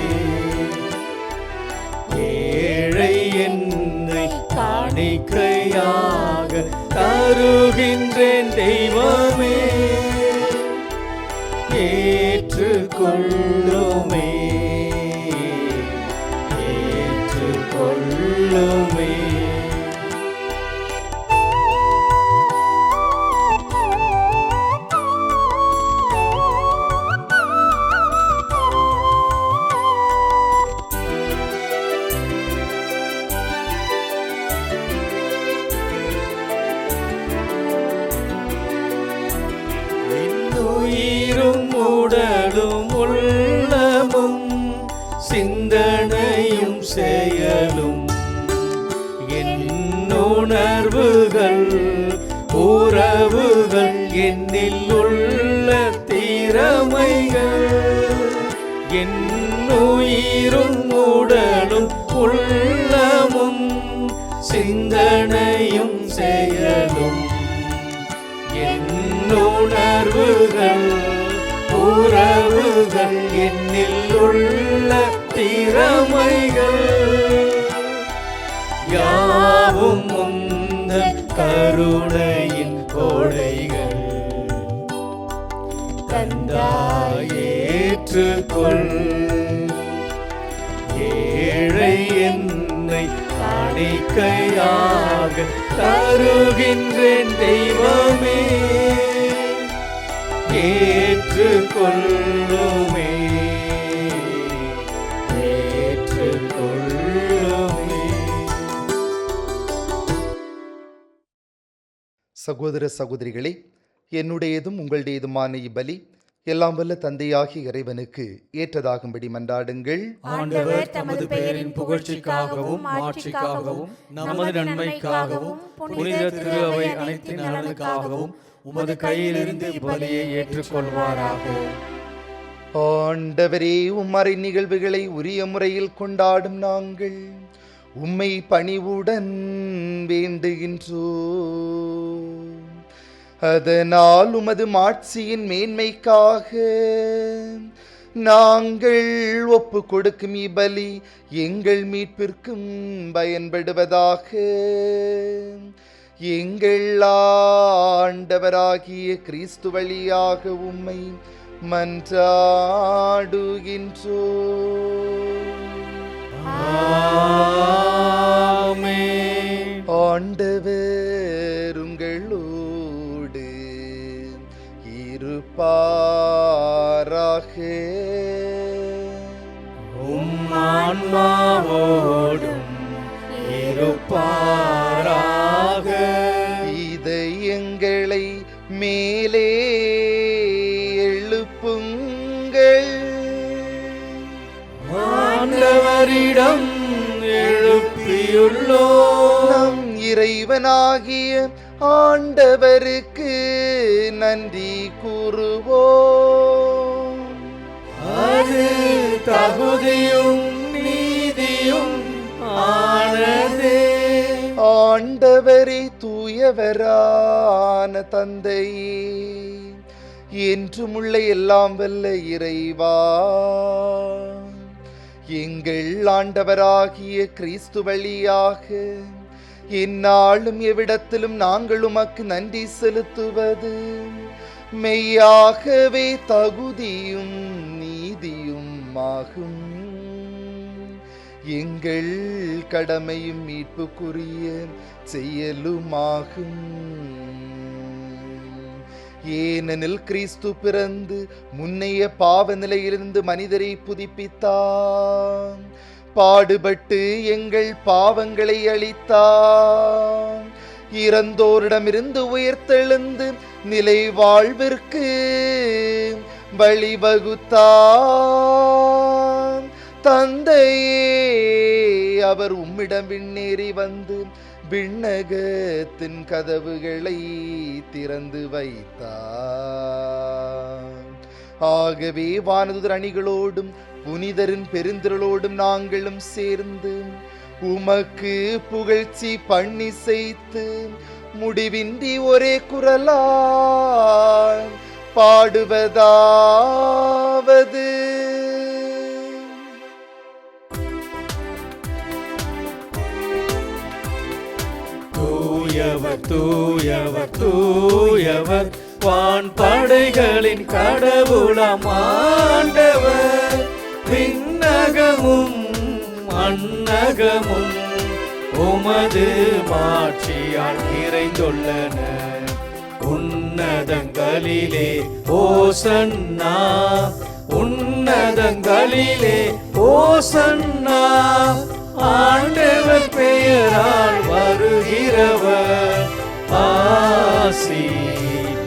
ஏழை என்னை காணிக்கையாக தருகின்றேன் தெய்வமே, ஏற்றுக்கொள்ளுமே, ஏற்றுக்கொள்ளுமே. உயிரும் உடலும் உள்ளமும் சிந்தனையும் செயலும் என் உணர்வுகள் உறவுகள் என்னில் உள்ள திறமைகள், என் உயிரும் உடலும் உள்ளமும் சிந்தனையும் செயலும் என் உணர்வுகள் உறவுகள் என்னில் உள்ள திறமைகள் யாவும் உந்தன் கருணையின் கோடைகள். கந்தாய் ஏற்றுக்கொள், ஏழை என்னை காணிக்கையாக தருகின்றேன் தெய்வமே, ஏற்றுக்கொள்ளுமே, ஏற்றுக்கொள்ளுமே. சகோதர சகோதரிகளே, என்னுடையதும் உங்களுடையதுமான இப்பலி எல்லாம் வல்ல தந்தையாகி இறைவனுக்கு ஏற்றதாகும்படி மன்றாடுங்கள். ஆண்டவர் தமது பெயரின் புகழ்ச்சிக்காகவும் மாட்சிக்காகவும் நமது நன்மைக்காகவும் புனித திரு அவை அனைத்தின் நலனுக்காகவும் உமது கையிலிருந்து பலியை ஏற்றுக்கொள்வாராக. ஆண்டவரே, உம்மறை நிகழ்வுகளை உரிய முறையில் கொண்டாடும் நாங்கள் உம்மை பணிவுடன் வேண்டுகின்றோம். அதனால் உமது மாட்சியின் மேன்மைக்காக நாங்கள் ஒப்பு கொடுக்கும் இப்பலி எங்கள் மீட்பிற்கும் பயன்படுவதாக. எங்கள் ஆண்டவராகிய கிறிஸ்து வழியாக உம்மை மன்றாடுகின்றோம். ஆண்டவர் உங்களோடு இருப்பாராக. ஆன்மாவோடும் இருப்பாராக. இதயங்களை மேலே எழுப்புங்கள். ஆண்டவரிடம் எழுப்பியுள்ளோம். நம் இறைவனாகிய ஆண்டவருக்கு நன்றி கூறுவோம். அது தகுதியும் நீதியும் ஆனதே. ஆண்டவரே, தூயவரான தந்தையே, என்றுமுள்ள எல்லாம் வல்ல இறைவா, எங்கள் ஆண்டவராகிய கிறிஸ்து வழியாக எந்நாளும் எவ்விடத்திலும் நாங்கள் உமக்கு நன்றி செலுத்துவது மெய்யாகவே தகுதியும் நீதியும் ஆகும். எங்கள் கடமையும் மீட்புக்குரிய செயலுமாகும். ஏனெனில் கிறிஸ்து பிறந்து முன்னைய பாவ நிலையிலிருந்து மனிதரை புதுப்பித்தார், பாடுபட்டு எங்கள் பாவங்களை அளித்தார், இறந்தோரிடமிருந்து உயிர்த்தெழுந்து நிலை வாழ்விற்கு வழிவகுத்தார். தந்தையே, அவர் உம்மிடம் விண்ணேறி வந்து விண்ணகத்தின் கதவுகளை திறந்து வைத்தார். ஆகவே வானதுதர் அணிகளோடும் புனிதரின் பெருந்திரளோடும் நாங்களும் சேர்ந்து உமக்கு புகழ்ச்சி பண்ணி செய்து முடிவின்றி ஒரே குரலாய் பாடுவதாவது: தூயவர் தூயவர் தூயவர் வான் படைகளின் கடவுளாம் ஆண்டவர். விண்ணகமும் மண்ணகமும் உமது மாட்சியால் நிறைந்துள்ளன. உன்னதங்களிலே ஓசன்னா, உன்னதங்களிலே ஓசன்னா. ஆண்டவர் பெயரால் வருகிறவர் ஆசி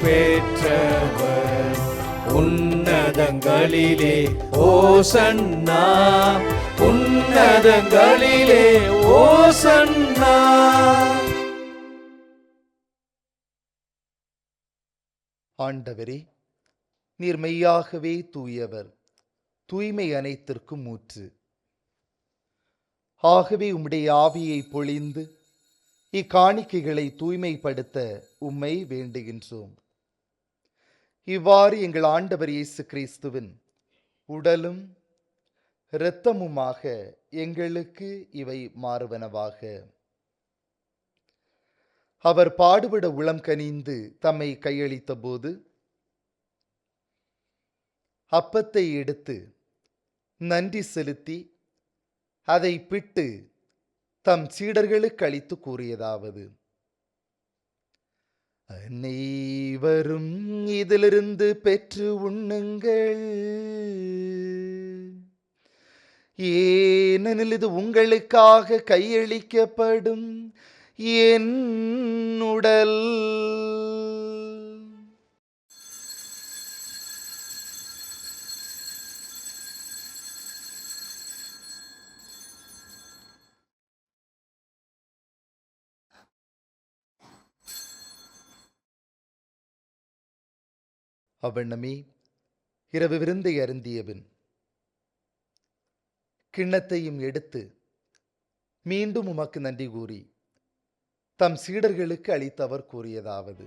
பெற்றவர். உன்னதங்களிலே ஓசன்னா, உன்னதங்களிலே ஓசன்னா. ஆண்டவரே, நீர் மெய்யாகவே தூயவர், தூய்மை அனைத்திற்கும் ஊற்று. ஆகவே உம்முடைய ஆவியை பொழிந்து இக்காணிக்கைகளை தூய்மைப்படுத்த உம்மை வேண்டுகின்றோம். இவ்வாறு எங்கள் ஆண்டவர் இயேசு கிறிஸ்துவின் உடலும் இரத்தமுமாக எங்களுக்கு இவை மாறுவனவாக. அவர் பாடுபட உளம் கனிந்து தம்மை கையளித்த போது அப்பத்தை எடுத்து நன்றி செலுத்தி அதை பிட்டு தம் சீடர்களுக்கு அளித்து கூறியதாவது: அனைவரும் இதிலிருந்து பெற்று உண்ணுங்கள், ஏனெனில் இது உங்களுக்காக கையளிக்கப்படும் என் உடல். அவ்வண்ணமே இரவு விருந்தை அருந்தியபின் கிண்ணத்தையும் எடுத்து மீண்டும் உமக்கு நன்றி கூறி தம் சீடர்களுக்கு அளித்தவர் கூறியதாவது: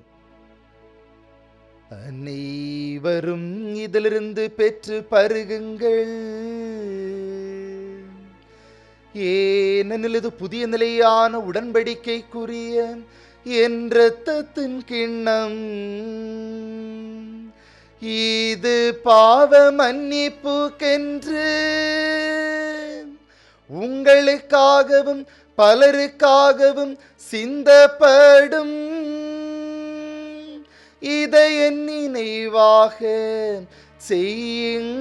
அனைவரும் இதிலிருந்து பெற்று பருகுங்கள், ஏனெனில் இது புதிய நிலையான உடன்படிக்கைக்குரிய என் இரத்தத்தின் கிண்ணம். இது பாவ மன்னிப்புக்கென்று உங்களுக்காகவும் பலருக்காகவும் சிந்தப்படும். இதை என் நினைவாக செய்யுங்கள்.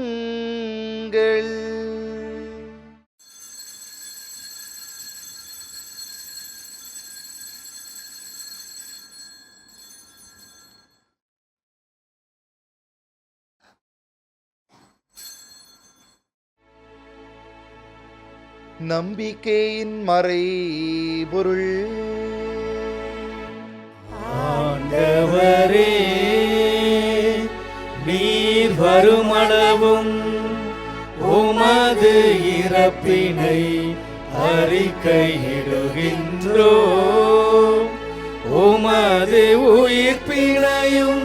நம்பிக்கையின் மறைபொருள். ஆண்டவரே, நீர் வருமளவும் உமது இறப்பினை அறிக்கையிடுகின்றோம், உமது உயிர்ப்பினையும்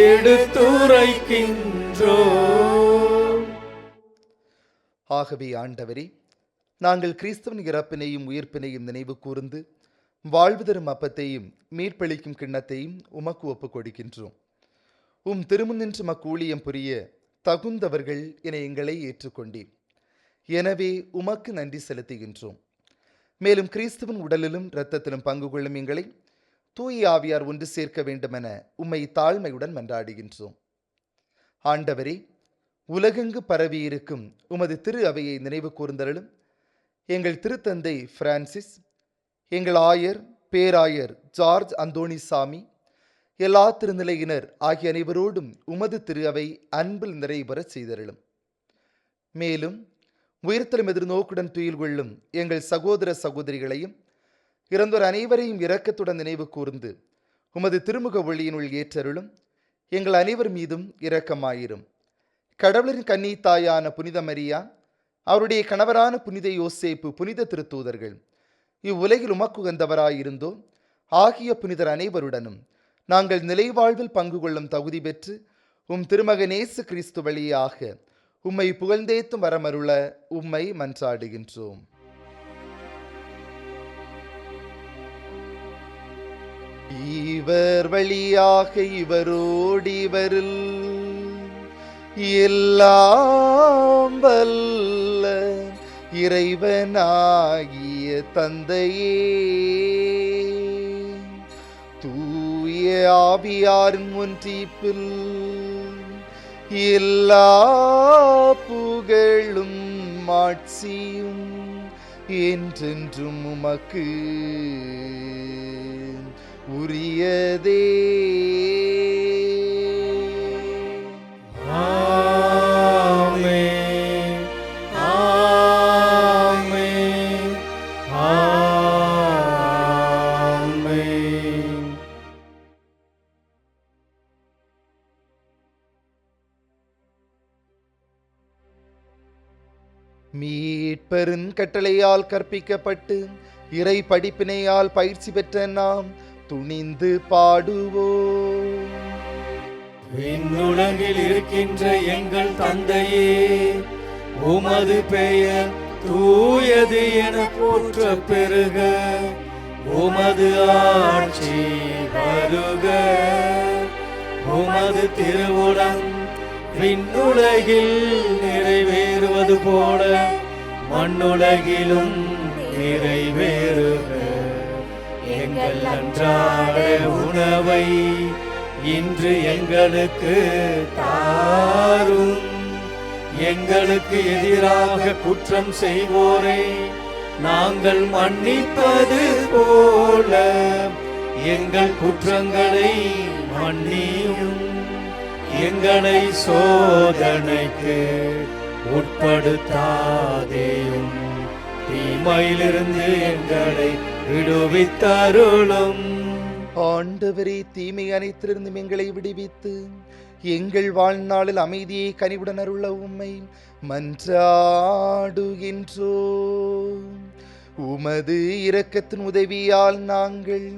எடுத்துரைக்கின்றோம். ஆகவே ஆண்டவரே, நாங்கள் கிறிஸ்துவின் இறப்பினையும் உயிர்ப்பினையும் நினைவு கூர்ந்து வாழ்வு தரும் அப்பத்தையும் மீட்பளிக்கும் கிண்ணத்தையும் உமக்கு ஒப்புக் கொடுக்கின்றோம். திருமுன் நின்று ஊழியம் புரிய தகுந்தவர்கள் என எங்களை ஏற்றுக்கொண்டீர். எனவே உமக்கு நன்றி செலுத்துகின்றோம். மேலும் கிறிஸ்துவின் உடலிலும் இரத்தத்திலும் பங்கு கொள்ளும் எங்களை தூய ஆவியார் ஒன்று சேர்க்க வேண்டுமென உம்மை தாழ்மையுடன் மன்றாடுகின்றோம். ஆண்டவரே, உலகெங்கு பரவியிருக்கும் உமது திரு அவையை நினைவு கூர்ந்தருளும். எங்கள் திருத்தந்தை பிரான்சிஸ், எங்கள் ஆயர் பேராயர் ஜார்ஜ் அந்தோணிசாமி, எல்லா திருநிலையினர் ஆகிய அனைவரோடும் உமது திரு அவை அன்பில் நிறைவேற செய்தருளும். மேலும் உயிர்த்தலும் எதிர்நோக்குடன் துயில் கொள்ளும் எங்கள் சகோதர சகோதரிகளையும் இறந்தோர் அனைவரையும் இரக்கத்துடன் நினைவு கூர்ந்து உமது திருமுக ஒளியினுள் ஏற்றருளும். எங்கள் அனைவர் மீதும் இரக்கமாயிரும். கடவுளின் கன்னி தாயான புனித மரியா, அவருடைய கணவரான புனித யோசேப்பு, புனித திருத்தூதர்கள், இவ்வுலகில் உமக்குகந்தவராயிருந்தோ ஆகிய புனிதர் அனைவருடனும் நாங்கள் நிலைவாழ்வில் பங்கு கொள்ளும் தகுதி பெற்று திருமகன் இயேசு கிறிஸ்து வழியாக உம்மை புகழ்ந்தேத்தும் வரமருள உம்மை மன்றாடுகின்றோம். இவர் வழியாக இவரோடு இவரில் எல்லாம் வல்ல இறைவனாகிய தந்தையே, தூய ஆவியாரின் ஒன்றிப்பில் எல்லா புகழும் மாட்சியும் என்றென்றும் உமக்கு உரியதே. மீட்பரின் கட்டளையால் கற்பிக்கப்பட்டு இறை படிப்பினையால் பயிற்சி பெற்ற நாம் துணிந்து பாடுவோம். விண்ணுலகில் இருக்கின்ற எங்கள் தந்தையே, உமது பெயர் தூயது என போற்ற பெருக, உமது ஆட்சி வருக, உமது திருவுளம் விண்ணுலகில் நிறைவேறுவது போல மண்ணுலகிலும் நிறைவேறுக. எங்கள் அன்றாட உணவை இன்று எங்களுக்கு தாரும். எங்களுக்கு எதிராக குற்றம் செய்வோரை நாங்கள் மன்னிப்பது போல எங்கள் குற்றங்களை மன்னியும். எங்களை சோதனைக்கு உட்படுத்தாதேயும், தீமையிலிருந்து எங்களை விடுவித்தருளும். ஆண்டவரே, தீமை அனைத்திலிருந்தும் எங்களை விடுவித்து எங்கள் வாழ்நாளில் அமைதியை கனிவுடன் அருள உம்மை மன்றாடுகின்றோம். உமது இரக்கத்தின் உதவியால் நாங்கள்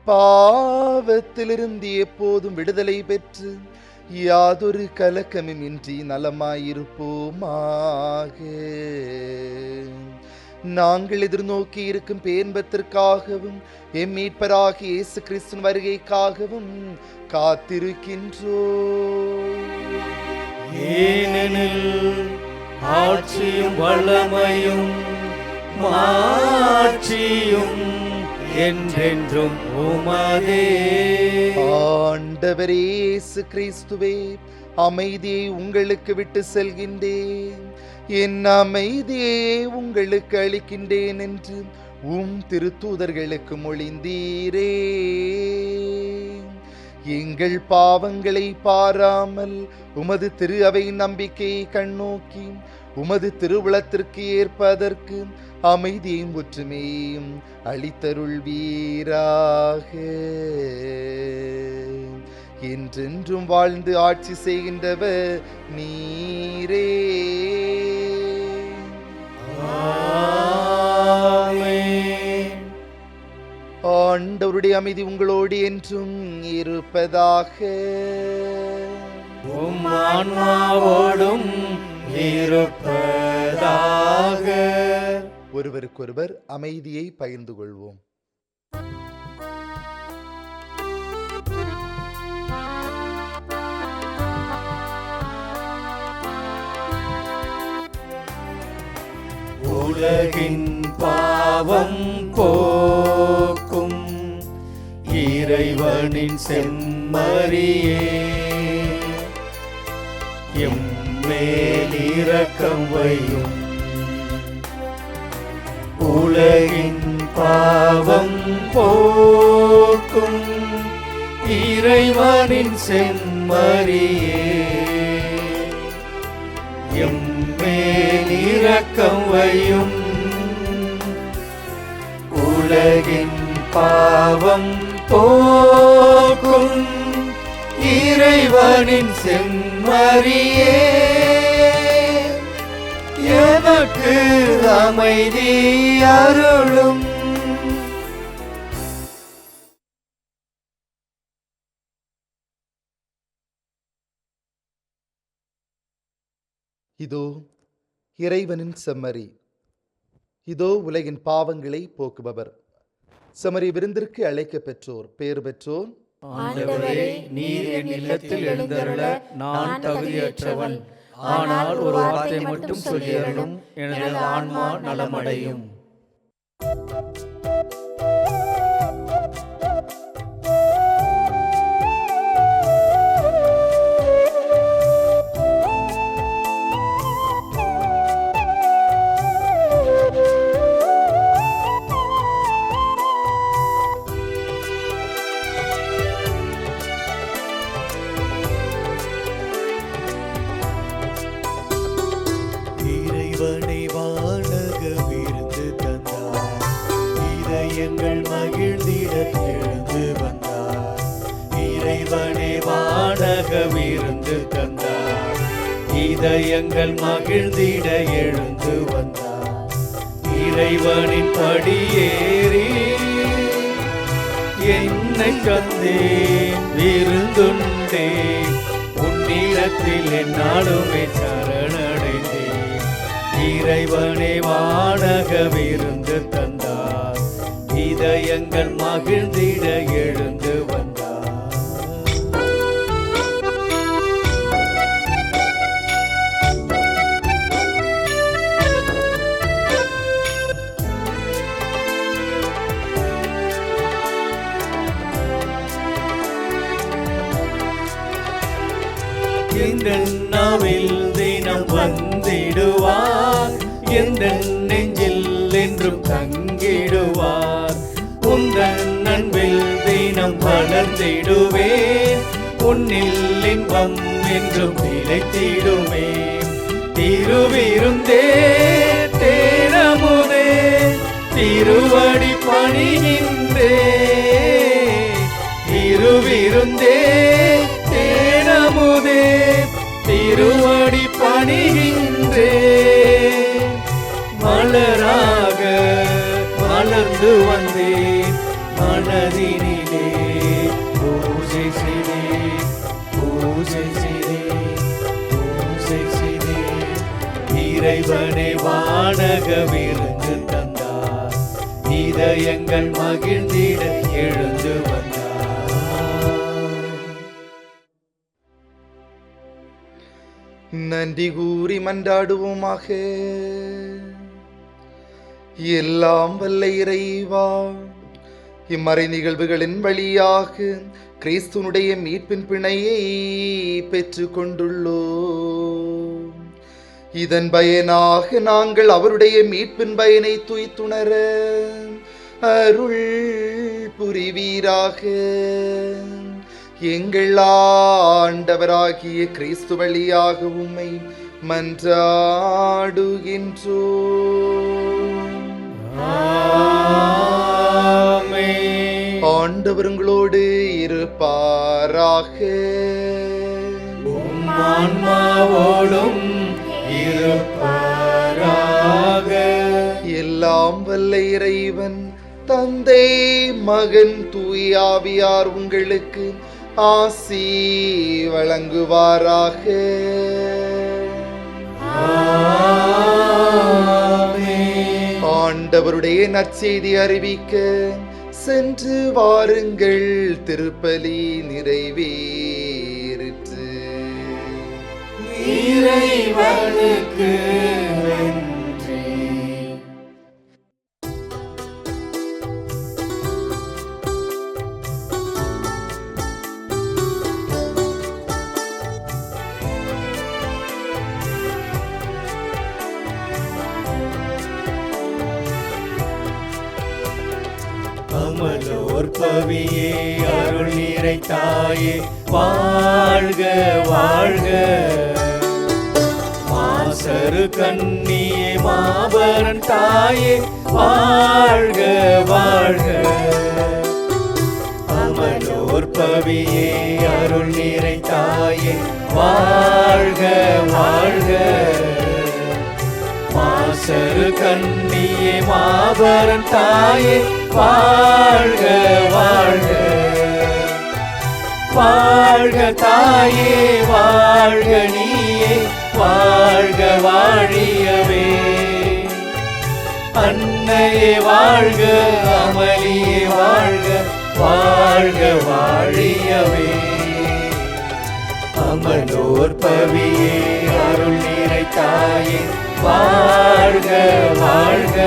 பாவத்திலிருந்து எப்போதும் விடுதலை பெற்று யாதொரு கலக்கமுமின்றி நலமாயிருப்போமாக. நாங்கள் எதிர்நோக்கி இருக்கும் பேன்பத்திற்காகவும் எம் மீட்பராகிய இயேசு கிறிஸ்துவின் வருகைக்காகவும் காத்திருக்கின்றோம். ஏனெனில் ஆட்சியும் வல்லமையும் மாட்சியும் என்றென்றும் உமதே. ஆண்டவரே இயேசு கிறிஸ்துவே, அமைதியை உங்களுக்கு விட்டு செல்கின்றேன், என் அமைதியை உங்களுக்கு அளிக்கின்றேன் என்று உம் திருத்தூதர்களுக்கு மொழிந்தீரே. எங்கள் பாவங்களை பாராமல் உமது திரு அவை நம்பிக்கையை கண்ணோக்கி உமது திருவுளத்திற்கு ஏற்பதற்கு அமைதியும் ஒற்றுமையும் அளித்தருள்வீராக. என்றென்றும் வாழ்ந்து ஆட்சி செய்கின்றவர் நீரே. ஆமென். ஆண்டவருடைய அமைதி உங்களோடு என்றும் இருப்பதாக. உம் ஆன்மாவோடும் இருப்பதாக. ஒருவருக்கொருவர் அமைதியை பகிர்ந்து கொள்வோம். உலகின் பாவம் போக்கும் இறைவனின் செம்மறியே, எம்மேல் இரக்கம் வையும். உலகின் பாவம் போக்கும் இறைவனின் செம்மறியே, எம்மேல் இரக்கம் வையும். உலகின் பாவம் போக்கும் இறைவனின் செம்மறியே, எமக்கு அமைதி அருளும். இதோ இறைவனின் செம்மறி, இதோ உலகின் பாவங்களை போக்குபவர். செம்மறி விருந்திற்கு அழைக்க பெற்றோர் பேறு பெற்றோர். ஆண்டவரே, நீர் என் இல்லத்தில் எழுந்தருள நான் தகுதியற்றவன். ஆனால் ஒரு வார்த்தை மட்டும் சொல்லியருளும், எனது ஆன்மா நலமடையும். இறைவனை வானக விருந்து தந்தார், இதயங்கள் மகிழ்ந்திட எழுந்து வந்தார். இறைவனை வானக விருந்து தந்தார், இதயங்கள் மகிழ்ந்திட எழுந்து வந்தார். இறைவனின் படியேறி என்னை கந்தேன், விருந்துண்டேன், உன்னிடத்தில் என்னாலுமே சரணடைந்தேன். இறைவனே வானக விருந்து தந்தார், இதயங்கள் மகிழ்ந்திட எழுந்து வந்தார். எங்கள் நாவில் தினம் வந்திடுவார், எந்த நெஞ்சில் என்றும் தங்கிடுவார். உந்தன் அன்பில் தினம் வளர்ந்திடுவேன், உன்னில் இன்பம் என்றும் நிலைத்திடுவேன். திருவிருந்தே தேனமுதே, திருவடி பணிகின்றே. திருவிருந்தே தேனமுதே, திருவடி பணிகின்றே. மலராக மலர்ந்து வந்தேன், மனதினிலே பூஜை செய்தேன், பூஜை செய்தேன், பூஜை செய்தேன். இறைவனை வானக விருந்து நமக்கு தந்தார். இதயங்கள் மகிழ்ந்திட எழுந்து வந்தார். நன்றி கூறி மன்றாடுவோமாக. எல்லாம் வல்ல இறைவா, இம்மறை நிகழ்வுகளின் வழியாக கிறிஸ்துனுடைய மீட்பின் பிணையை பெற்று கொண்டுள்ளோம். இதன் பயனாக நாங்கள் அவருடைய மீட்பின் பயனை துய்த்துணர அருள் புரிவீராக. எங்கள் ஆண்டவராகிய கிறிஸ்து வழியாக உம்மை மன்றாடுகின்றோம். ஆமென். ஆண்டவர் உங்களோடு இருப்பாராக. உம் ஆன்மாவோடும் இருப்பாராக. எல்லாம் வல்ல இறைவன் தந்தை, மகன், தூயாவியார் உங்களுக்கு ஆசி வழங்குவாராக. ஆமென். ஆண்டவருடைய நற்செய்தி அறிவிக்க சென்று வாருங்கள். திருப்பலி நிறைவேறிற்று. இறைவனுக்கு நன்றி. அமலோர் பவியே அருள் நிறை தாயே வாழ்க வாழ்க. மாசரு கண்ணியே மாபரன் தாயே வாழ்க வாழ்க. அமலோர் பவியே அருள் நிறை தாயே வாழ்க வாழ்க. மாசரு கண்ணியே மாபரன் தாயே வாழ்க வாழ்க. வாழ்க தாயே வாழ்க நீயே வாழ்க வாழியவே. அன்னையே வாழ்க அமளியே வாழ்க வாழ்க வாழியவே. அமலோர் பவியே அருள் நிறை தாயே வாழ்க வாழ்க.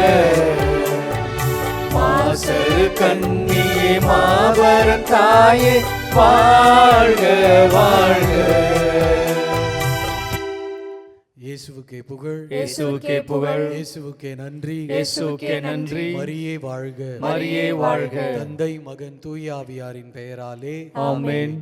மாசரு கண்ணியே மாபரன் தாயே வாழ்க வாழ்க. இயேசுவுக்கே புகழ், இயேசுவுக்கே புகழ், இயேசுவுக்கே நன்றி, இயேசுவுக்கே நன்றி. மரியே வாழ்க, மரியே வாழ்க. தந்தை, மகன், தூய ஆவியாரின் பெயராலே ஆமென்.